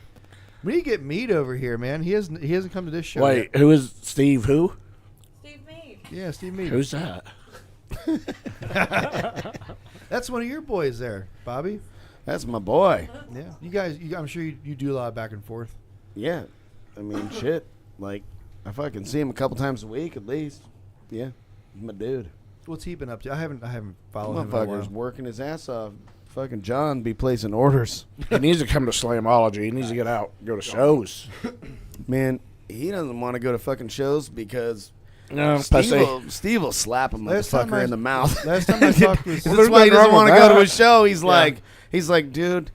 We need to get Mead over here, man. He hasn't come to this show. Wait, yet. who is Steve? Who? Steve Mead. Yeah, Steve Mead. Who's that? That's one of your boys there, Bobby. That's my boy. Yeah, you guys. I'm sure you do a lot of back and forth. Yeah. I mean, shit. Like, I fucking see him a couple times a week at least. Yeah. He's my dude. What's he been up to? I haven't followed him in a Motherfucker's while. working his ass off. Fucking John be placing orders. He needs to come to Slamology. He needs to get out, go to shows. Man, he doesn't want to go to fucking shows because No, pussy. Steve will slap a Last time motherfucker in the mouth. Last time I talked with That's why he nothing doesn't wrong want to with go to that. his show. He's like, dude,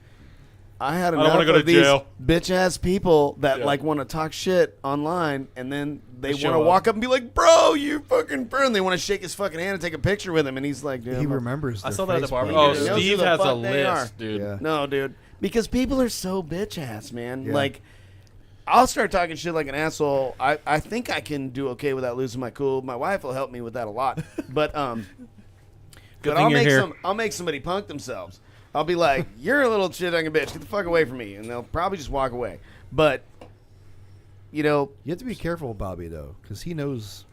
I had don't enough wanna go to of these jail. bitch ass people that Yeah. like want to talk shit online, and then they want show to up. walk up and be like, bro, you fucking bro, and they want to shake his fucking hand and take a picture with him, and he's like, dude, he I'm a- remembers. I their saw that at the Facebook. barbecue. Oh, knows who Steve the has a fuck they are. list, dude. Yeah. No, dude, because people are so bitch ass, man. Yeah. Like, I'll start talking shit like an asshole. I think I can do okay without losing my cool. My wife will help me with that a lot, but Good But thing you're here. I'll make somebody punk themselves. I'll be like, "You're a little shit-talking bitch. Get the fuck away from me," and they'll probably just walk away. But you know, You have to be careful, Bobby, though, because he knows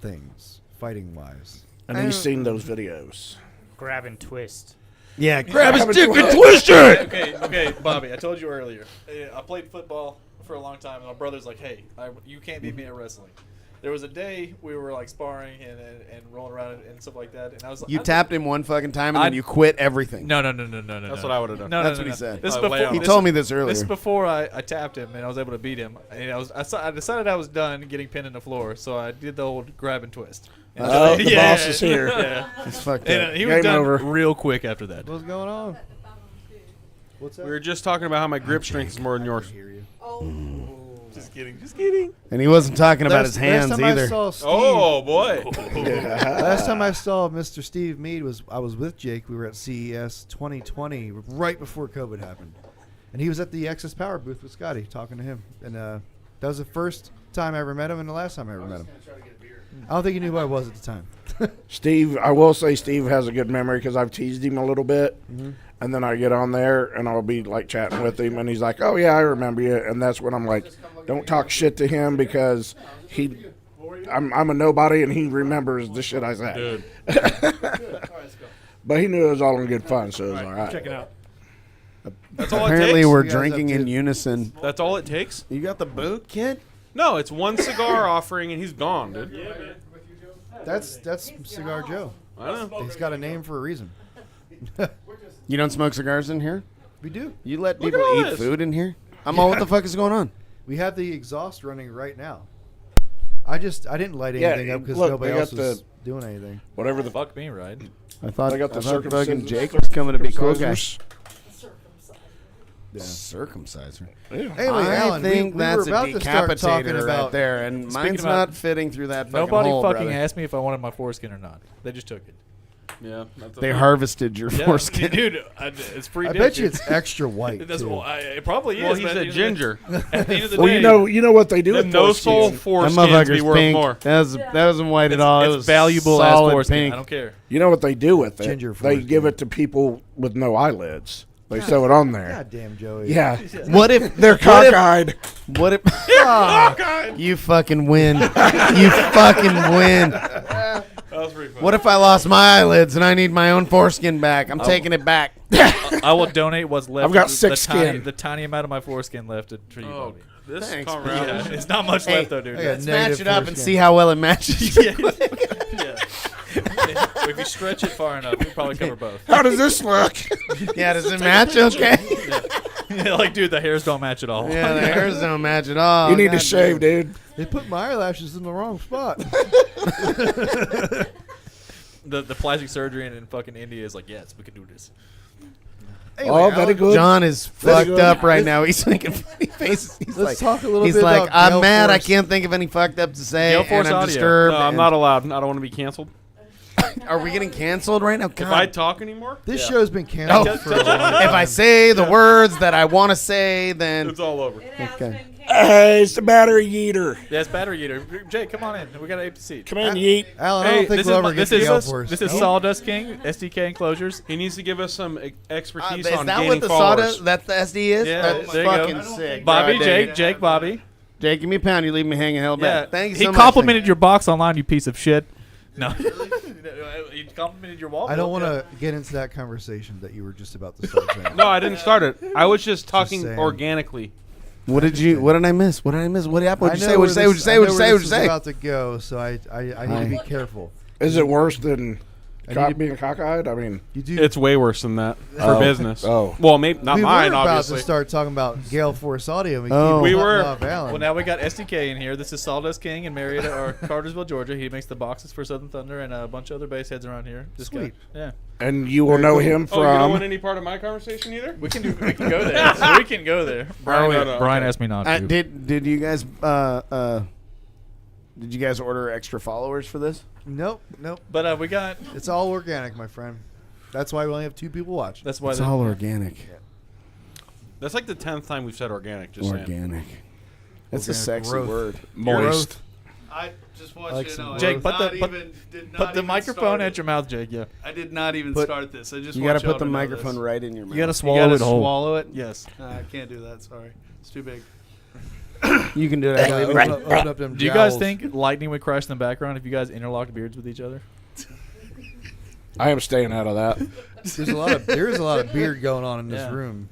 things fighting wise. And he's seen those videos. Grab and twist. yeah, grab his dick and twist it. Okay, Bobby. I told you earlier. I played football for a long time, and my brother's like, "Hey, you can't beat me at wrestling." There was a day we were like sparring and rolling around and stuff like that, and I was like, You tapped him one fucking time and then you quit everything. No. That's what I would have done. No, That's no, what he no. said. This is Lay before on He him. told me this earlier. This is before I tapped him and I was able to beat him. And I decided I was done getting pinned in the floor, so I did the old grab and twist. And Oh, the Yeah. boss is here. Yeah. It's fucked And up. he was Game done over. real quick after that. What's going on? What's that? We were just talking about how my grip strength is more than yours. Just kidding. And he wasn't talking about his Last hands time either. I saw Steve, Oh boy! last time I saw Mr. Steve Mead I was with Jake. We were at CES 2020 right before COVID happened, and he was at the Access Power booth with Scotty talking to him. And that was the first time I ever met him, and the last time I ever met him. I don't think he knew who I was at the time. Steve, I will say Steve has a good memory because I've teased him a little bit. And then I get on there and I'll be like chatting with him and he's like, "Oh yeah, I remember you." And that's when I'm like, don't talk shit to him because I'm a nobody and he remembers the shit I said. Dude, But he knew it was all in good fun, so it was all right. Check it out. that's all Apparently, it takes. we're You guys drinking up to- in unison. That's all it takes. You got the boot, kid? No, it's one cigar offering and he's gone, dude. That's Cigar Joe. I know. He's got a name for a reason. You don't smoke cigars in here? We do. You let Look people at all eat this. food in here? I'm all, what the fuck is going on? We have the exhaust running right now. I didn't light anything Yeah, up because look, nobody they else got was the- doing anything. Whatever the Fuck me, right? I thought I got the fucking circumcision- Jake was coming to be cool guy. circumcisers. Yeah. Circumciser. Anyway, I Alan, think we that's were a about to start talking decapitator about right there, and mine's about- not fitting through that fucking Nobody hole, fucking brother. asked me if I wanted my foreskin or not. They just took it. Yeah, that's They harvested your foreskin. Dude, it's free. I dick, bet you dude. it's extra white. That's, too. well, it probably is. Well, he's but a at the ginger. At the end of the Well, day, you know what they do The with no soul foreskins. That foreskins be motherfucker's worth pink. more. That wasn't white at all. It it's was valuable as solid foreskin. pink. I don't care. You know what they do with it? Ginger They foreskin. give it to people with no eyelids. They sew it on there. God damn, Joey. Yeah. What if They're cockeyed. What if? You fucking win. You fucking win. That was pretty funny. What if I lost my eyelids and I need my own foreskin back? I'm taking it back. I will donate what's left. I've got of sick the tiny, skin. the tiny amount of my foreskin left to you, Oh, Bobby. this Thanks, conversation. Yeah, it's not much left though, dude. I got Let's negative match it up and foreskin. see how well it matches. yeah. If you stretch it far enough, it'll probably cover both. How does this look? Yeah, does it match? Okay. Like, dude, the hairs don't match at all. Yeah, the hairs don't match at all. You need to God shave, dude. They put my eyelashes in the wrong spot. The plastic surgery in fucking India is like, yes, we can do this. Anyway, Oh, very Alan, good. John is fucked good. up right now. He's making funny faces. He's Let's like, talk a little he's bit like, about I'm Gale mad. I Force. can't think of any fucked up to say, Gale and Force I'm audio. disturbed. No, I'm and- not allowed. I don't want to be canceled. Are we getting canceled right now? If God. I talk anymore, This show's been canceled for a long time. If I say the words that I want to say, then it's all over. okay. Hey, it's the battery eater. Yeah, it's battery eater. Jake, come on in. We got an empty seat. Come in, yeet. Alan, I Hey, don't think this we'll is ever my- get this to is Gale us- Force. this is Nope. Sawdust King SDK enclosures. He needs to give us some expertise Is on that gaining what the followers. soda? That's the SD is? Yeah, That's there you go. fucking sick. Bobby, God dang Jake, it. Jake, Bobby. Jake, give me a pound. You leave me hanging hell Yeah, back. Thank you he so much. complimented your box online, you piece of shit. No, he complimented your wall. I don't bill. want to get into that conversation that you were just about to start saying. No, I didn't start it. I was just talking saying. organically. What did you? What did I miss? What did I miss? What happened? What'd you say? I know What'd you say? where What'd you this- say? I What'd you know say? where What'd this you is say? about to go, so I need to be careful. Is it worse than Being cockeyed? I mean, You do. It's way worse than that for Oh. business. Oh. Well, maybe not we mine, were about obviously. to start talking about Gale Force Audio. We were. Alan. Well, now we got SDK in here. This is Sawdust King in Marietta or Cartersville, Georgia. He makes the boxes for Southern Thunder and a bunch of other bass heads around here. This guy. Sweet. Yeah. and you will know him Oh, you don't from. want any part of my conversation either? We can go there. So we can go there. Brian, no, Brian okay. asked me not to. Did you guys did you guys order extra followers for this? Nope. But we got. It's all organic, my friend. That's why we only have 2 people watching. That's why. It's all organic. That's like the 10th time we've said organic. Just saying. Organic. That's a Organic sexy growth. word. Moist. I just want Like you to some know, Jake, I put did the- not put- even, did not Put the even microphone start at it. your mouth, Jake. Yeah. I did not even Put- start this. I just You want got to y'all put the know microphone this. right in your mouth. You gotta You swallow gotta it whole. swallow it. Yes. I can't do that. Sorry, it's too big. You can do Yeah, that. open up them Do you guys jowls. think lightning would crash in the background if you guys interlocked beards with each other? I am staying out of that. there is a lot of beard going on in this Yeah. room.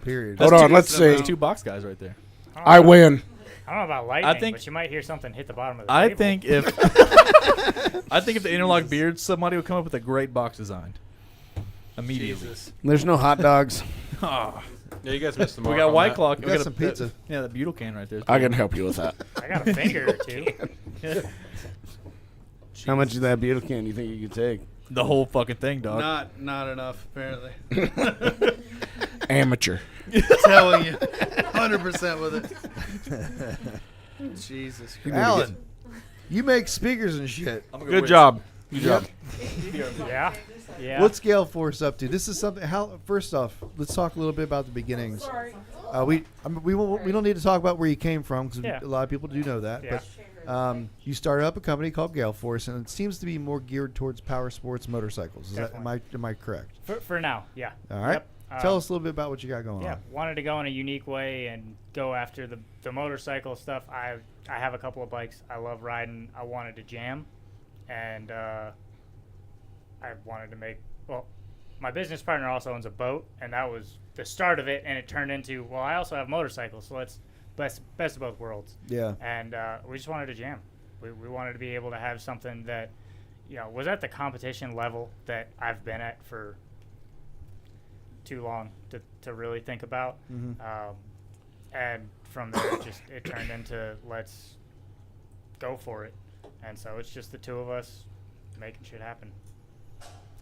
Period. Hold on, let's see. There's 2 box guys right there. I win. I don't know about lightning, think- but you might hear something hit the bottom of the I table. think if the interlocked beards, somebody would come up with a great box design. Immediately. Jesus. There's no hot dogs. Ah. Yeah, you guys missed the mark. We got on White that. Claw. We got some pizza. Yeah, that butyl can right there. I can help you with that. I got a finger or 2. How much of that beetle can you think you could take? The whole fucking thing, dog. Not enough apparently. Amateur. Telling you, 100% with it. Jesus Christ. Alan, you make speakers and shit. Good job. Good job. Yeah. Yeah. What's Gale Force up to? This is something. First off, let's talk a little bit about the beginnings. We don't need to talk about where you came from because Yeah. a lot of people do know that. Yeah. But you started up a company called Gale Force, and it seems to be more geared towards power sports motorcycles. Am I correct? For now, yeah. All right. Yep. Tell us a little bit about what you got going Yeah, on. wanted to go in a unique way and go after the motorcycle stuff. I have a couple of bikes. I love riding. I wanted to jam, and I wanted to make. Well, my business partner also owns a boat, and that was the start of it. And it turned into, well, I also have motorcycles, so let's best of both worlds. Yeah. And we just wanted to jam. We wanted to be able to have something that, was at the competition level that I've been at for too long to really think about. And from there it turned into let's go for it. And so it's just the 2 of us making shit happen.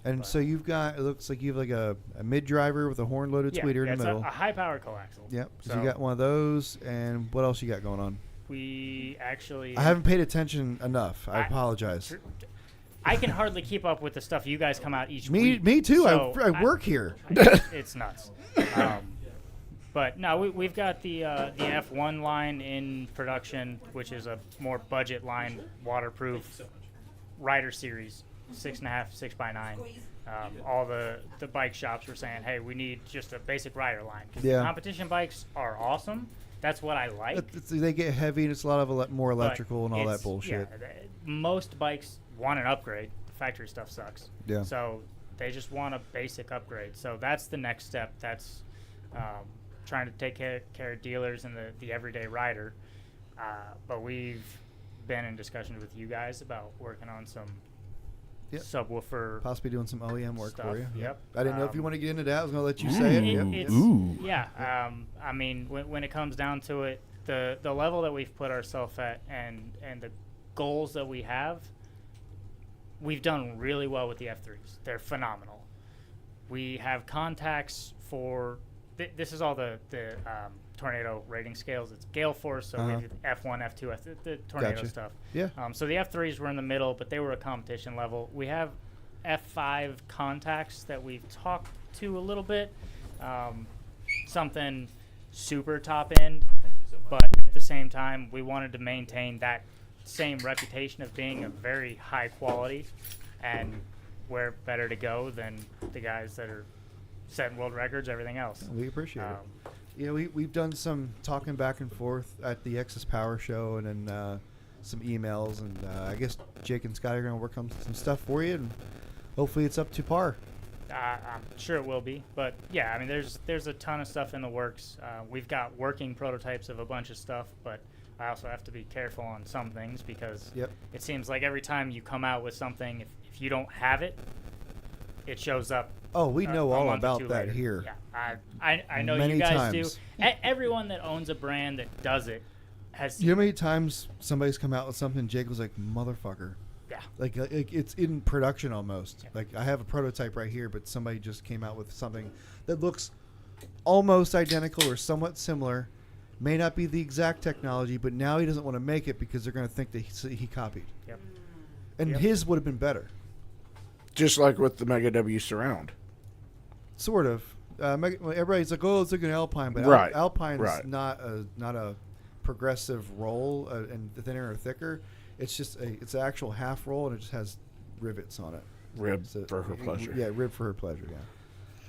And so it looks like you have like a mid driver with a horn loaded tweeter in it's the middle. a high power coaxial. Yep. So So you got one of those, and what else you got going on? we actually I haven't paid attention enough. I I- apologize. I can hardly keep up with the stuff you guys come out each Me week. too. So I work here. It's nuts. But no, we've got the F1 line in production, which is a more budget line, waterproof rider series, 6.5, 6x9. All the bike shops were saying, hey, we need just a basic rider line. 'Cause Yeah. competition bikes are awesome. That's what I like. They get heavy, and it's a lot of more but electrical and all that it's- bullshit. Yeah, most bikes want an upgrade. The factory stuff sucks. Yeah. So they just want a basic upgrade. So that's the next step. That's trying to take care of dealers and the everyday rider. But we've been in discussions with you guys about working on some Yep. subwoofer Possibly doing some OEM work stuff. for you. Yep. I didn't know if you want to get into that. I was going to let you say it. Yep. Yeah. I mean, when it comes down to it, the level that we've put ourselves at and the goals that we have, we've done really well with the F3s. They're phenomenal. We have contacts for this is all the tornado rating scales. It's gale force, so we have F1, F2, the tornado Gotcha. stuff. Yeah. So the F3s were in the middle, but they were a competition level. We have F5 contacts that we've talked to a little bit. Something super top end, but at the same time, we wanted to maintain that same reputation of being a very high quality, and where better to go than the guys that are setting world records, everything else. We appreciate it. We've done some talking back and forth at the Excess Power Show, and then some emails, and I guess Jake and Scott are going to work on some stuff for you, and hopefully it's up to par. I'm sure it will be, but yeah, I mean, there's a ton of stuff in the works. We've got working prototypes of a bunch of stuff, but I also have to be careful on some things because Yep. it seems like every time you come out with something, if you don't have it, it shows up. Oh, we know a all month or about two that later. here. Yeah, I know Many you guys times. do. Everyone that owns a brand that does it has. You know how many times somebody's come out with something, Jake was like, motherfucker. Yeah. Like it's in production almost. Like I have a prototype right here, but somebody just came out with something that looks almost identical or somewhat similar. May not be the exact technology, but now he doesn't want to make it because they're going to think that he copied. Yep. And Yep. his would have been better. Just like with the Mega W Surround. Sort of. Everybody's like, oh, it's like an Alpine, but Right. Alpine's Right. not a progressive roll and thinner or thicker. It's just it's an actual half roll, and it just has rivets on it. Rib So- for her pleasure. Yeah, rib for her pleasure. Yeah.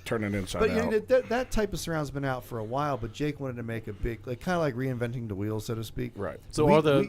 Turn it inside But out. you know, that type of surround's been out for a while. But Jake wanted to make a big, like kind of like reinventing the wheel, so to speak. Right. So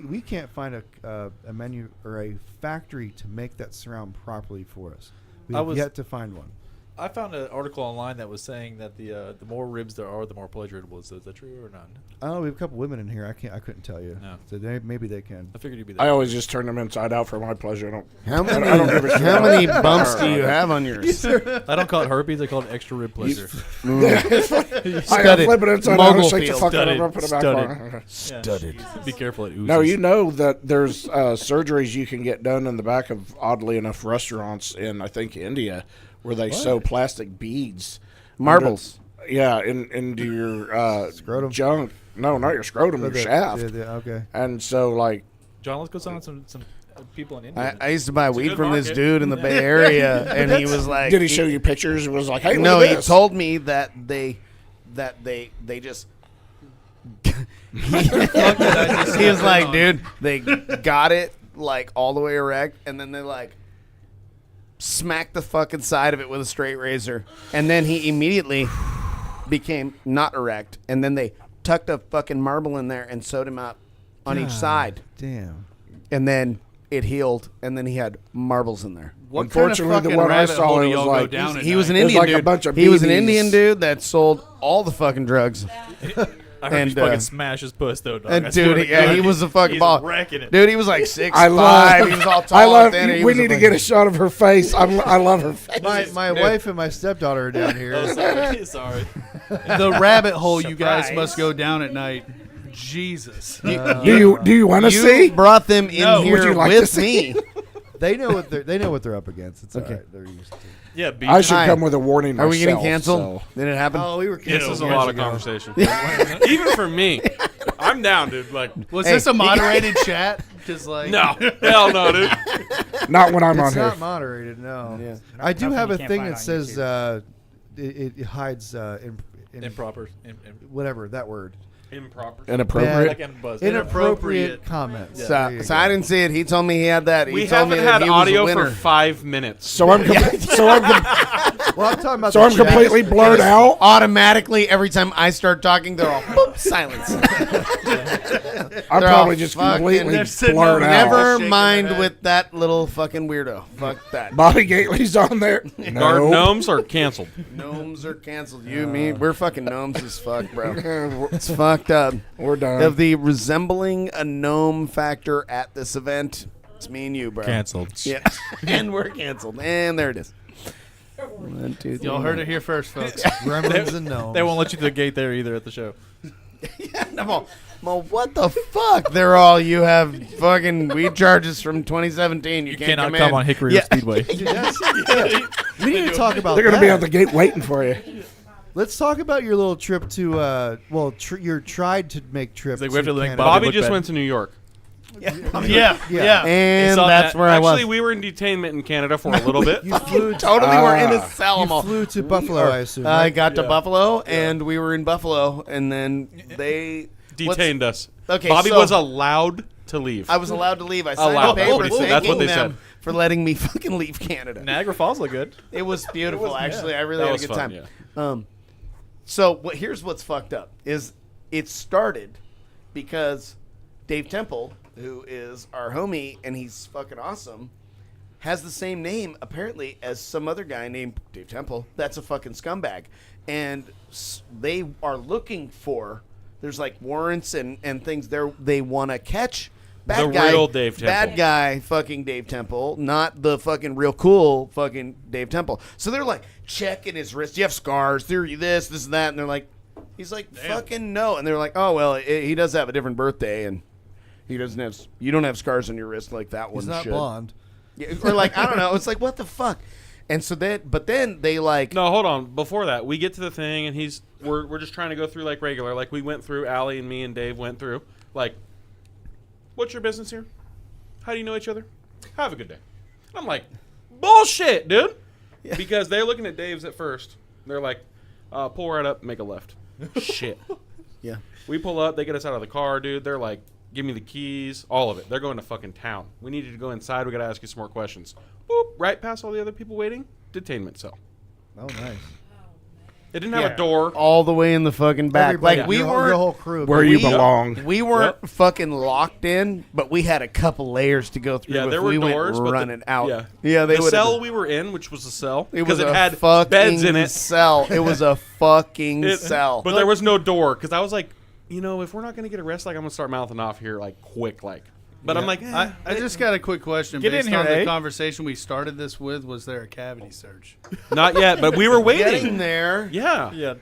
we can't find a menu or a factory to make that surround properly for us. We I have was- yet to find one. I found an article online that was saying that the more ribs there are, the more pleasure it was. Is that true or not? Oh, we have a couple women in here. I couldn't tell you. No. So maybe they can. I figured you'd be I there. always just turn them inside out for my pleasure. I don't. How I don't give a shit. how many bumps do you have on yours? I don't call it herpes. I call it extra rib pleasure. I flip it inside out and shake the fuck out of it, put it back on. Studded. Be careful, it oozes. No, you know that there's surgeries you can get done in the back of, oddly enough, restaurants in, I think, India, where they sew plastic beads. Marbles. Into your Scrotum? junk. No, not your scrotum, your shaft. Okay. And so, like, John, let's go sign some people in India. I used to buy weed good from this market. dude in the Bay Area, and he was like, did he show you pictures? It was like, hey, No, look at he this. told me that they just. He was like, dude, they got it like all the way erect, and then they like smacked the fucking side of it with a straight razor, and then he immediately became not erect, and then they tucked a fucking marble in there and sewed him up on each God side, Damn. and then it healed, and then he had marbles in there. What kind of Unfortunately, the fucking one I rabbit saw, hole it do was y'all go like- down at He was an night? It was Indian like a dude. bunch of He was an BBs. Indian dude that sold all the fucking drugs. I heard and, you fucking uh, smash his puss though, dog. And I swear dude, to God. he was a fucking He's ball. wrecking it. Dude, he was like 6'5". I love. He was all tall. I love. and thin, he We was a need to fucking- get a shot of her face. I love her face. My wife and my stepdaughter are down Oh, here. sorry. Sorry. The rabbit hole you guys Surprise. must go down at night. Jesus. Do you want to You see? brought them in No. here Would you like to with see? me. They know what they're up against. It's Okay. all right. They're used to. Yeah, beef. I should Hi. come with a warning. Are we getting myself, canceled? so- Did it happen? Oh, we were This canceled is a years lot of ago. conversation. Even for me, I'm down, dude. Like, Was Hey, this a you moderated chat? Just like no, hell no, dude. Not when I'm on It's here. not moderated. No. Yeah. I do Nothing have you a can't thing find that on says YouTube. it hides Improper. whatever that word. Improper. Inappropriate. Like and buzz. Inappropriate comments. So, There you so go. I didn't see it. He told me he had that. He We told me haven't that had he was a audio winner. for 5 minutes. So I'm Well, I'm talking about. so the I'm chat. completely blurred out. Automatically, every time I start talking, they're all boop, silence. I'm They're all probably just fucking- completely they're sitting blurred over out. Never shaking mind their head. with that little fucking weirdo. Fuck that. Bobby Gately's on there. Our No. gnomes are canceled. Gnomes are canceled. You, me, we're fucking gnomes as fuck, bro. It's fucked up. We're done. Of the resembling a gnome factor at this event, it's me and you, bro. Canceled. Yeah, and we're canceled. And there it is. 1, 2, 3. y'all heard it here first, folks. Gremlins and gnomes. They won't let you through the gate there either at the show. I'm all, what the fuck? They're all, you have fucking weed charges from 2017. You, can't Cannot come come in. on Hickory Yeah. Speedway. Dude, we need to talk about. They're going to be that. at the gate waiting for you. Let's talk about your little trip to. Your tried to make trip. Like, we have to link Canada. Bobby look just bad. went to New York. Yeah. And It's on that's that- where I Actually, was. we were in detainment in Canada for a little bit. You flew. Totally were in a You cell. flew to Buffalo, I assume. I right? got to Buffalo, and we were in Buffalo, and then they Detained us. Okay, Bobby so- was allowed to leave. I was allowed to leave. I signed Allowed. a That's paper what he said. That's thanking what they them said. for letting me fucking leave Canada. Niagara Falls look good. It was beautiful, actually. I really That had a was good fun, time. yeah. So here's what's fucked up is it started because Dave Temple, who is our homie and he's fucking awesome, has the same name apparently as some other guy named Dave Temple. That's a fucking scumbag, and they are looking for. There's like warrants and things they want to catch bad The guy, real Dave Temple. bad guy, fucking Dave Temple, not the fucking real cool fucking Dave Temple. So they're like checking his wrist. Do you have scars? Do you this, and that? And they're like, he's like, fucking no. And they're like, oh well, he does have a different birthday, and he doesn't have. You don't have scars on your wrist like that one. He's not should. blonde. Yeah, or like I don't know. It's like what the fuck. And so then they like. No, hold on. Before that, we get to the thing, and we're just trying to go through like regular, like we went through. Allie and me and Dave went through. Like, what's your business here? How do you know each other? Have a good day. I'm like, bullshit, dude. Yeah. Because they're looking at Dave's at first. They're like, pull right up, make a left. Shit. Yeah. We pull up. They get us out of the car, dude. They're like, give me the keys, all of it. They're going to fucking town. We need you to go inside. We got to ask you some more questions. Boop, right past all the other people waiting. Detainment cell. Oh, nice. It didn't have a door. All the way in the fucking back. Everybody, Like we your weren't whole crew. Where you we- belong. We weren't fucking locked in, but we had a couple layers to go through. Yeah, if there were we doors, went but running out. Yeah, they the would. cell we were in, which was a cell, It was because it a had fucking beds in it. Cell. It was a fucking cell. But there was no door, because I was like, if we're not gonna get arrested, like I'm gonna start mouthing off here like quick, like. But I'm like, I just got a quick question. Get Based in here, on the eh? conversation we started this with, was there a cavity search? not yet, but we were Getting waiting. there. Yeah. Yeah.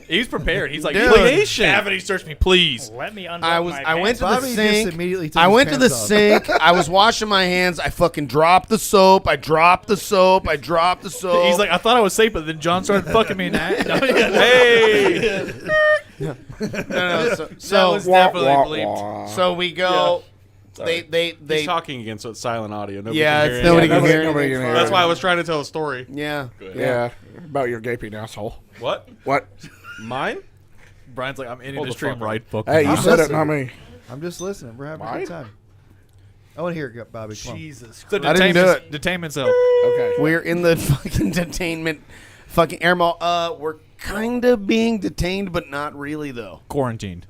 He's prepared. He's like, Dude. please, cavity search me, please. Let me unbutton I went to the Bobby just sink. immediately took I his went to the pants off. sink. I was washing my hands. I fucking dropped the soap. I dropped the soap. He's like, I thought I was safe, but then John started fucking me in that. Hey. no. That So was definitely bleeped. so we go. They He's talking again, so it's silent audio. Nobody Yeah, can hear it's nobody anything. can hear nobody anything. can hear That's why I was trying to tell a story. Yeah. Yeah, about your gaping asshole. What? What? Mine? Brian's like, I'm ending Hold the the stream fuck right up. fucking Hey, you now. said it, not me. I'm just listening. We're having a Mine? good time. I want to hear it, Bobby. Come on. Jesus. So I didn't do it. Detainment cell. Okay. We're in the fucking detainment, fucking air mall. We're kind of being detained, but not really though. Quarantined.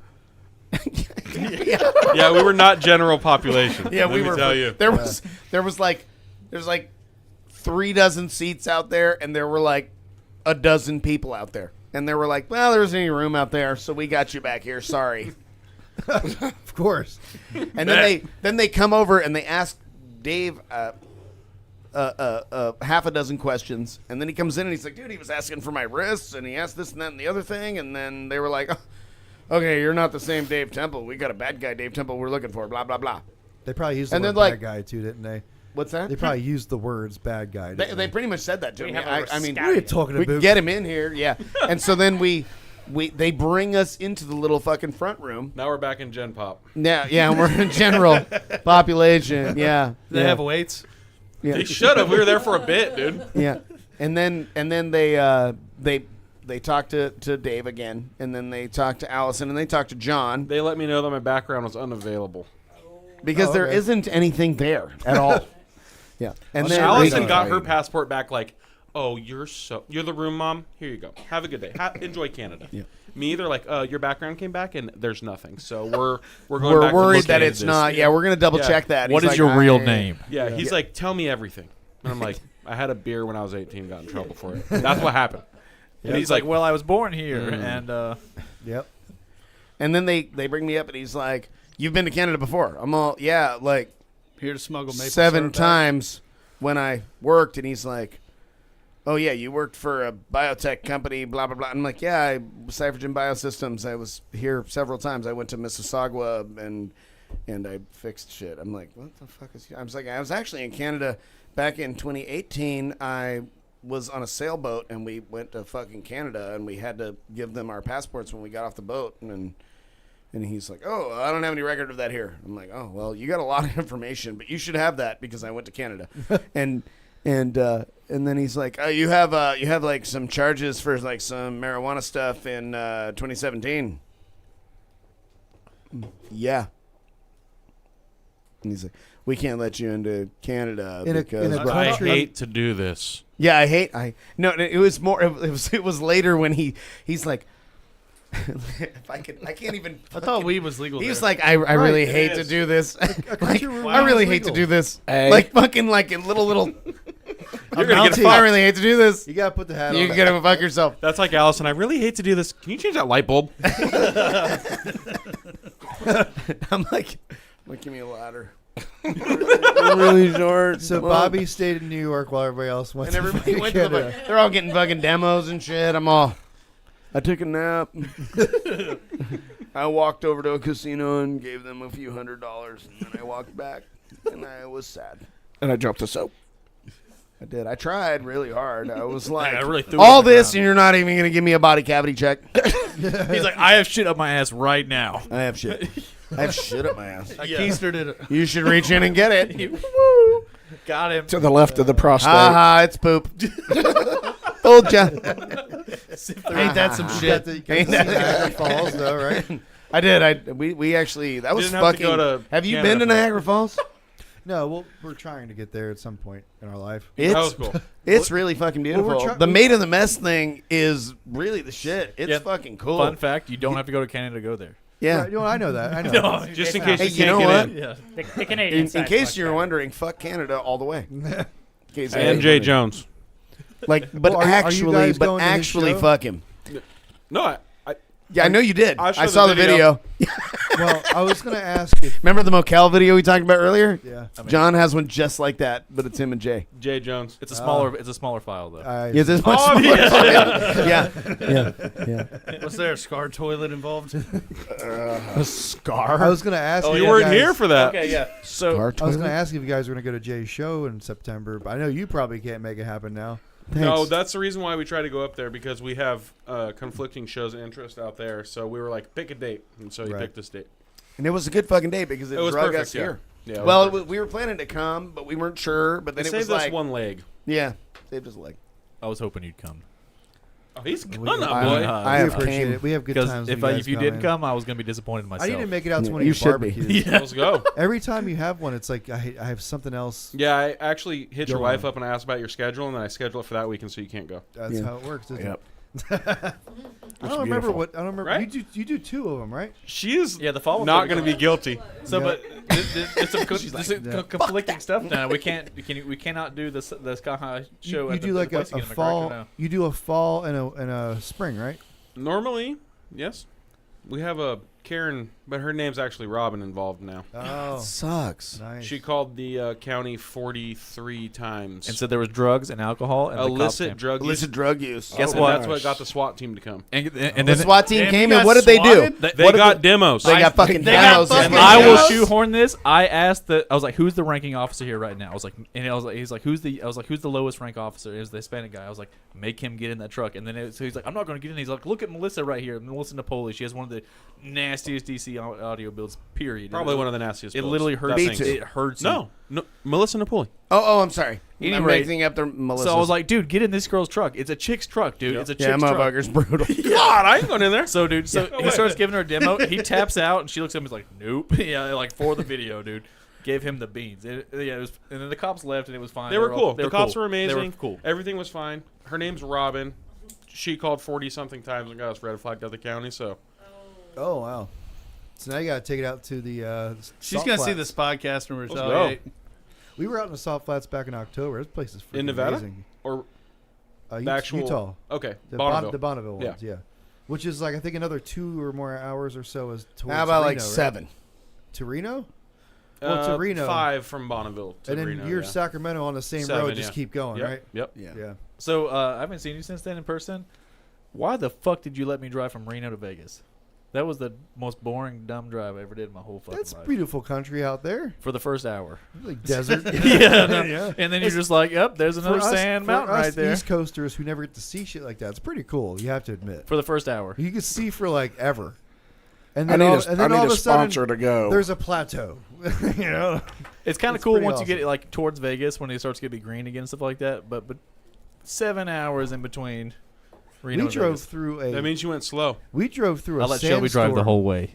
Yeah, we were not general population. Yeah, Let we me were. tell you. There's like 3 dozen seats out there, and there were like a dozen people out there, and they were like, "Well, there isn't any room out there, so we got you back here. Sorry." Of course. And then they come over and they ask Dave half a dozen questions, and then he comes in and he's like, "Dude, he was asking for my wrists, and he asked this and that and the other thing," and then they were like, "Oh, okay, you're not the same Dave Temple. We got a bad guy Dave Temple we're looking for, blah, blah, blah." They probably used the And word then, like- bad guy too, didn't they? What's that? They probably used the words bad guy. They Didn't pretty much said that to We me. have a I mean, Rascallion. What are you talking we about? can get him in here, yeah. And so then they bring us into the little fucking front room. Now we're back in Gen Pop. Yeah, and we're in general population, yeah. They have weights. They should have. We were there for a bit, dude. Yeah, and then they talk to Dave again, and then they talk to Allison, and they talk to John They let me know that my background was unavailable. because there okay. isn't anything there at all. Yeah, and then Allison got her passport back like, "Oh, you're the room mom. Here you go. Have a good day. Enjoy Canada." Yeah. Me, they're like, your background came back and there's nothing. So we're going back we're to worried looking that at it's this. not. Yeah, we're gonna double check that. What He's is like, your real I- name? Yeah, he's like, tell me everything. And I'm like, I had a beer when I was 18, got in trouble for it. That's what happened. And he's like, well, I was born here, and Yep. And then they bring me up, and he's like, "You've been to Canada before?" I'm all, "Yeah, like Here to smuggle maple 7 syrup out. times when I worked." And he's like, "Oh yeah, you worked for a biotech company, blah blah blah." I'm like, "Yeah, I Cyphergen Biosystems. I was here several times. I went to Mississauga and I fixed shit." I'm like, "What the fuck is?" I was like, "I was actually in Canada back in 2018. I was on a sailboat and we went to fucking Canada and we had to give them our passports when we got off the boat." And he's like, "Oh, I don't have any record of that here." I'm like, "Oh, well, you got a lot of information, but you should have that because I went to Canada." and then he's like, "Oh, you have like some charges for like some marijuana stuff in 2017." Yeah. And he's like, "We can't let you into Canada In a because I country- hate to do this. yeah, no, it was more. It was later when he's like, if I can't even. I thought weed was legal. He was there. like, I really it hate to is. do this. Like, country where I weed really is hate to legal. do this. Hey. Like fucking like in little. You're going to get I fucked. really hate to do this. You gotta put the hat You on. can go fuck yourself. That's like Allison. I really hate to do this. Can you change that light bulb? I'm like, Like, give me a ladder. Really short. So Bobby stayed in New York while everybody else went. And to everybody fucking went to the Canada. they're all getting fucking demos and shit. I took a nap. I walked over to a casino and gave them a few $100, and then I walked back, and I was sad. And I jumped the soap. I did. I tried really hard. I was like, I really threw it all on the this, ground. and you're not even going to give me a body cavity check. He's like, I have shit up my ass right now. I have shit. I have shit up my ass. I keistered it. You should reach in and get it. Got him. To the left of the prostate. Haha, it's poop. Told ya. Ain't that some You shit? got to see Niagara Falls, though, right? I did. We actually, that was Didn't have to fucking. go to Have you Canada been to for it. Niagara Falls? No, we're trying to get there at some point in our life. That was cool. It's really fucking beautiful. we're The Maid in the Mess thing is really the shit. It's Yeah. fucking cool. Fun fact: you don't have to go to Canada to go there. Yeah. Right, no, I know that. I know. Just in case Hey, you you can't know get what? in. Yeah. The Canadian In side's case much you're better. wondering, fuck Canada all the way. In case And Jay Jones. Like, but Well, are you actually, guys going to his show? fuck him. No, I Yeah, I know you did. I showed I saw the the video. Well, I was gonna ask if Remember the Mokel video we talked about earlier? yeah. John has one just like that, but it's him and Jay. Jay Jones. It's a smaller. It's a smaller file though. Yeah, this much Oh, smaller. yeah. yeah. Was there a scar toilet involved? A scar. I was gonna ask. Oh, if you you weren't guys- here for that. Okay, yeah. So Scar I was toilet? gonna ask if you guys were gonna go to Jay's show in September, but I know you probably can't make it happen now. No, Thanks. that's the reason why we try to go up there, because we have conflicting shows of interest out there. So we were like, pick a date, and so he Right. picked this date. And it was a good fucking day because it, It was drug perfect, us yeah. here. Yeah. it was Well, perfect. we were planning to come, but we weren't sure. But then They it was saved us like, one leg. yeah, saved us a leg. I was hoping you'd come Oh, he's gonna, We- boy. I we have appreciate came. it. We have good because times. if when you guys didn't in. come, I was gonna be disappointed in I myself. need to make it out to Yeah, one of you your should be. barbecues. Let's go. Every time you have one, it's like I have something else. Yeah, I actually hit your Go wife on. up and asked about your schedule, and then I schedule it for that weekend so you can't go. That's Yeah. how it works, isn't Yep. it? I don't remember beautiful. what. I don't remember. Right? You do two of them, right? She is Yeah, the fall. not going to be guilty. So, Yeah. but there's some yeah. conflicting stuff now. We cannot do the Sky High show. You at do the like a place again, am I correct or fall. no? You do a fall and a spring, right? Normally, yes. We have a Karen, but her name's actually Robin involved now. Oh, Sucks. nice. She called the county 43 times. And so there was drugs and alcohol and the cops illicit came. drug use. Illicit drug use. Guess And what? that's what got the SWAT team to come. And The then SWAT team Damn, came you in. got What did they do? swatted? They got demos. They got fucking They got demos. fucking I will demos? shoehorn this. I asked I was like, "Who's the ranking officer here right now?" I was like, he's like, "Who's the?" I was like, "Who's the lowest rank officer?" It was the Hispanic guy. I was like, "Make him get in that truck." And then so he's like, "I'm not going to get in." He's like, "Look at Melissa right here, Melissa Napoli. She has one of the nastiest DC audio builds. Period. Probably one of the nastiest. It builds. literally hurts. That Me thing's- too. It hurts. you. No, Melissa Napoli. Oh, I'm sorry. I'm Anyway, mixing up the Melissa. So I was like, "Dude, get in this girl's truck. It's a chick's truck, dude. It's a yeah, chick's truck." motherfucker's brutal. God, I ain't going in there. So, dude, he starts giving her a demo. He taps out, and she looks at him. He's like, "Nope." Yeah, like for the video, dude. Gave him the beans. It was, and then the cops left, and it was fine. They were cool. The cops cool. were amazing. They were cool. Everything was fine. Her name's Robin. She called 40-something times and got us red flagged at the county, so. Oh wow. So now you got to take it out to the. She's Salt gonna see Flats. this podcast and go. retaliate. We were out in the Salt Flats back in October. This place is freaking In Nevada? amazing. Or The the actual. Utah. Okay, The Bonneville. the Bonneville Yeah. ones, yeah. Which is like I think another 2 or more hours or so is towards How about like Reno, right? 7? To Reno? Well, to Reno. 5 from Bonneville to And then Reno, you're yeah. Sacramento on the same 7, road. Just yeah. keep going, Yep, right? Yep. Yeah. Yeah. So I haven't seen you since then in person. Why the fuck did you let me drive from Reno to Vegas? That was the most boring, dumb drive I ever did in my whole fucking That's life. beautiful country out there. For the first hour. Like desert. Yeah, no. Yeah. And then you're just like, "Yep, there's another For us- sand for mountain us right there." East Coasters who never get to see shit like that, it's pretty cool. You have to admit. For the first hour. You can see for like ever. And I then need all, and then all a of a sudden, sponsor to go. there's a plateau. You know. It's kind of It's cool pretty once you awesome. get like towards Vegas when it starts to be green again and stuff like that. But 7 hours in between Reno We and drove Vegas. through a. That means you went slow. We drove through a I'll let Shelby drive the sandstorm whole way.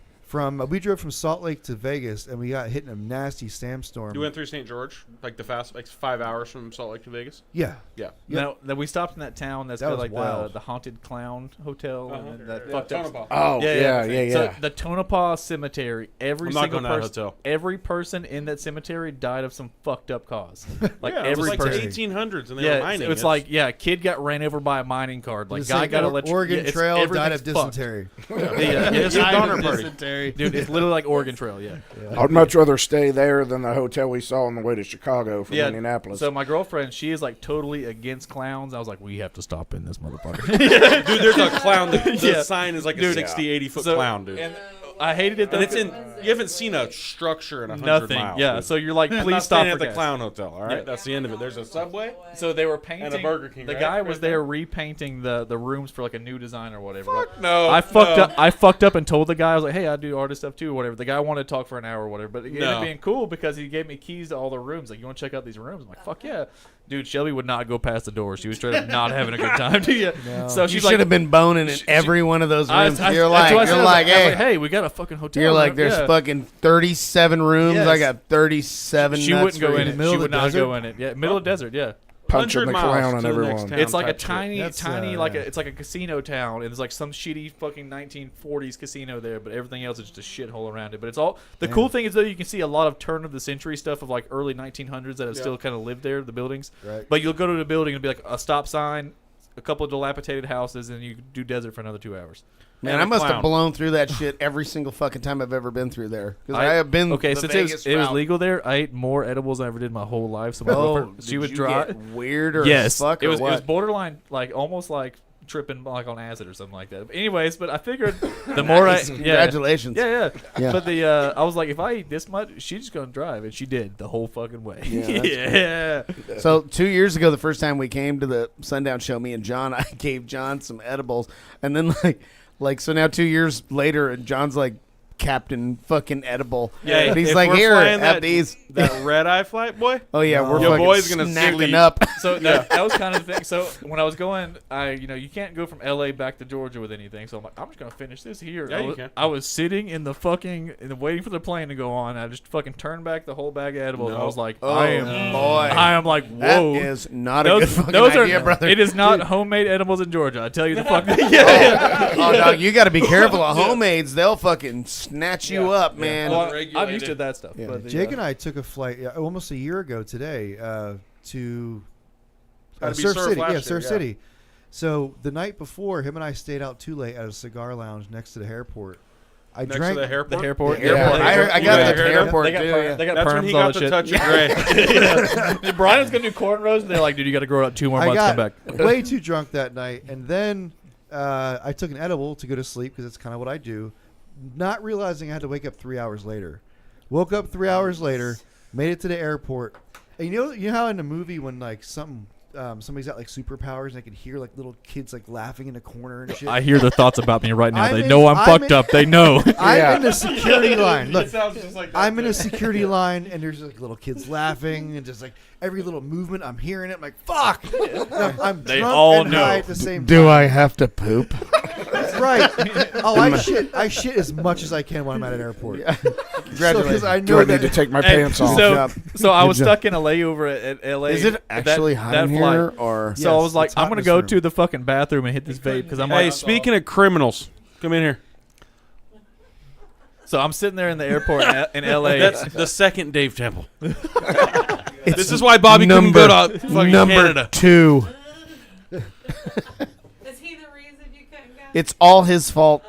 we drove from Salt Lake to Vegas, and we got hit in a nasty sandstorm. You went through St. George, like the fast, like 5 hours from Salt Lake to Vegas. Yeah. Yeah. Yep. Now, then we stopped in that town that's That got was like wild. the haunted clown hotel Uh-huh. and then that Yeah, fucked up. Tonopah. Oh, yeah. So the Tonopah Cemetery, every I'm not single going to that person, hotel. every person in that cemetery died of some fucked up cause. Like Yeah, it was every like person. the 1800s, and they Yeah, were mining. it's like a kid got ran over by a mining card. Like The guy St. got electrocuted. Oregon Trail died of dysentery. Yeah, it's a Died donor of party. dysentery. Dictionary. Dude, it's literally like Oregon Trail. Yeah. I'd much rather stay there than the hotel we saw on the way to Chicago from Indianapolis. So my girlfriend, she is like totally against clowns. I was like, we have to stop in this motherfucker. Dude, there's a clown. The Yeah. sign is like a Dude, 60, 80 foot So- clown, dude. And I hated it though. And it's in. You haven't seen a structure in 100 nothing. miles. Yeah. dude. So you're like, I'm please not stop staying for at the gas. clown hotel. All right, Yeah. that's the end of it. There's a Subway. So they were painting And a Burger King, The right? guy Right was there repainting the rooms for like a new design or whatever. Fuck no. I fucked no. up. I fucked up and told the guy, I was like, "Hey, I do artist stuff too, or whatever." The guy wanted to talk for an hour or whatever, but it ended up No. being cool because he gave me keys to all the rooms. Like, you want to check out these rooms? I'm like, "Fuck yeah, dude." Shelby would not go past the door. She was straight up not having a good time. So You she's should like, have been boning in every one of those rooms. You're that's what I like, said. you're I was like, I was hey, hey, we got a fucking hotel. you're like, room." there's Yeah. fucking 37 rooms. Yes. I got 37. She nuts wouldn't go for in you. it. She would not go in it. Yeah, middle of desert. Yeah. punching 100 the miles clown to and the everyone. next town. It's like a type shit. tiny, That's, tiny, like it's like a casino town, and there's like some shitty fucking 1940s casino there, but everything else is just a shithole around it. But it's all the cool thing is though you can see a lot of turn of the century stuff of like early 1900s that have still kind of lived there, the buildings. Right. But you'll go to the building and be like a stop sign, a couple of dilapidated houses, and you do desert for another 2 hours. Man, And I a must have clown. blown through that shit every single fucking time I've ever been through there. Because I have been okay. the Since Vegas it was route. legal there, I ate more edibles than I ever did my whole life. So my Oh, girlfriend, she did would you drive. get weirder Yes, as fuck it or was what? borderline, like almost like tripping like on acid or something like that. But anyways, but I figured the more Nice. Congratulations. yeah. Yeah. But the I was like, if I eat this much, she's just gonna drive, and she did the whole fucking way. Yeah, Yeah. So 2 years ago, the first time we came to the Sundown show, me and John, I gave John some edibles, and then like so now 2 years later, and John's like Captain fucking edible. Yeah, and he's if like, we're here, flying have that- these. That red eye flight, boy. Oh yeah, we're Your fucking boy's gonna snacking sleep. up. So that was kind of the thing. So when I was going, you can't go from LA back to Georgia with anything. So I'm like, I'm just gonna finish this here. Yeah, you can. I was sitting in the fucking waiting for the plane to go on. I just fucking turned back the whole bag of edibles. And I was like, Oh, I am boy. like, That whoa. is not a good fucking idea, brother. It is not homemade edibles in Georgia. I tell you the fuck. Oh, dog, you got to be careful of homemades. They'll fucking snatch you up, man. Well, I'm used to that stuff. Yeah. But Jake and I took a flight almost a year ago today to Had to be Surf Surf City. last Yeah, year, Surf yeah. City. So the night before, him and I stayed out too late at a cigar lounge next to the airport. I Next drank to the airport. the airport. The airport. Yeah. I got Yeah. the airport They got, too. per- they got That's perms, when he all got that the shit. touch of gray. Brian was gonna do cornrows, and they're like, "Dude, you got to grow up 2 more I months. Come got back." way too drunk that night, and then I took an edible to go to sleep because it's kind of what I do, not realizing I had to wake up 3 hours later. Woke up 3 hours later, made it to the airport, and you know how in the movie when like somebody's got like superpowers and I can hear like little kids like laughing in a corner and shit. I hear the thoughts about me right now. I'm They in- know I'm I'm fucked in- up. They know. I'm in the security line. Look, It sounds just like that, I'm in too. a security line, and there's like little kids laughing, and just like every little movement, I'm hearing it. I'm like, fuck. I'm They drunk all and know. high at the same Do time. I have to poop? That's right. Oh, I shit as much as I can when I'm at an airport. Congratulations. So, I Do know I need to that. take my Hey, pants off? So I Good was job. stuck in a layover at LA. Is it actually hot in flight. here, or So I Yes, was like, it's hot I'm in gonna this go room. to the fucking bathroom and hit this vape because I'm Hey, like, speaking of criminals, come in here. so I'm sitting there in the airport in LA. That's the second Dave Temple. This is why Bobby couldn't go to fucking number Canada. 2. Is he the reason you couldn't go? It's all his fault.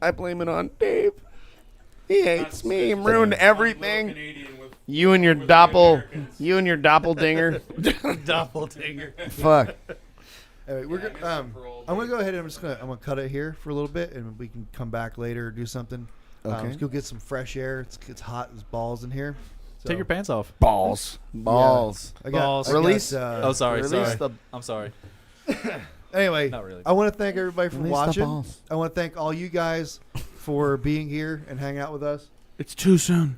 I blame it on Dave. He hates me. He ruined everything. You and your doppeldinger. Doppelganger. Fuck. Anyway, I'm gonna go ahead and I'm gonna cut it here for a little bit, and we can come back later or do something. Okay. Let's go get some fresh air. It's hot as balls in here. So, Take your pants off. Balls. I got, balls. I got, Release. Oh, sorry. Release Sorry. the I'm sorry. Anyway, Not really. I want to thank everybody for Release the watching. balls. I want to thank all you guys for being here and hanging out with us. It's too soon.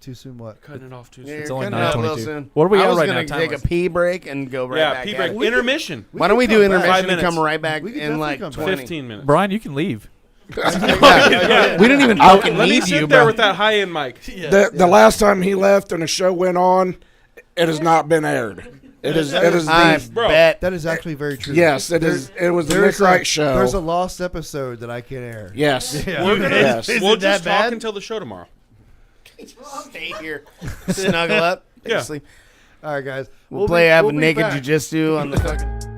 Too soon, what? Cutting it off too Yeah, soon. It's you're only cutting it out a little 9:22. soon. What are we I at was right gonna now, take a time-wise? pee break and go right Yeah, back. pee at break. it. Intermission. Why don't we do come back. intermission 5 and come minutes. right back We can in definitely like come back. 20? 15 minutes. Brian, you can leave. Yeah. We didn't even fucking Let me need sit you, there bro. with that high-end mic. The last time he left and a show went on, it has not been aired. It is. It is I the. Bro. bet. That is actually very true. Yes, it is. It was the There's Nick Wright show. There's a lost episode that I can't air. Yes. We're gonna, Yes. Is we'll it that just talk bad? until the show tomorrow. Stay here. Snuggle up. Yeah. Sleep. All right, guys. We'll play be naked back. jujitsu on the fucking.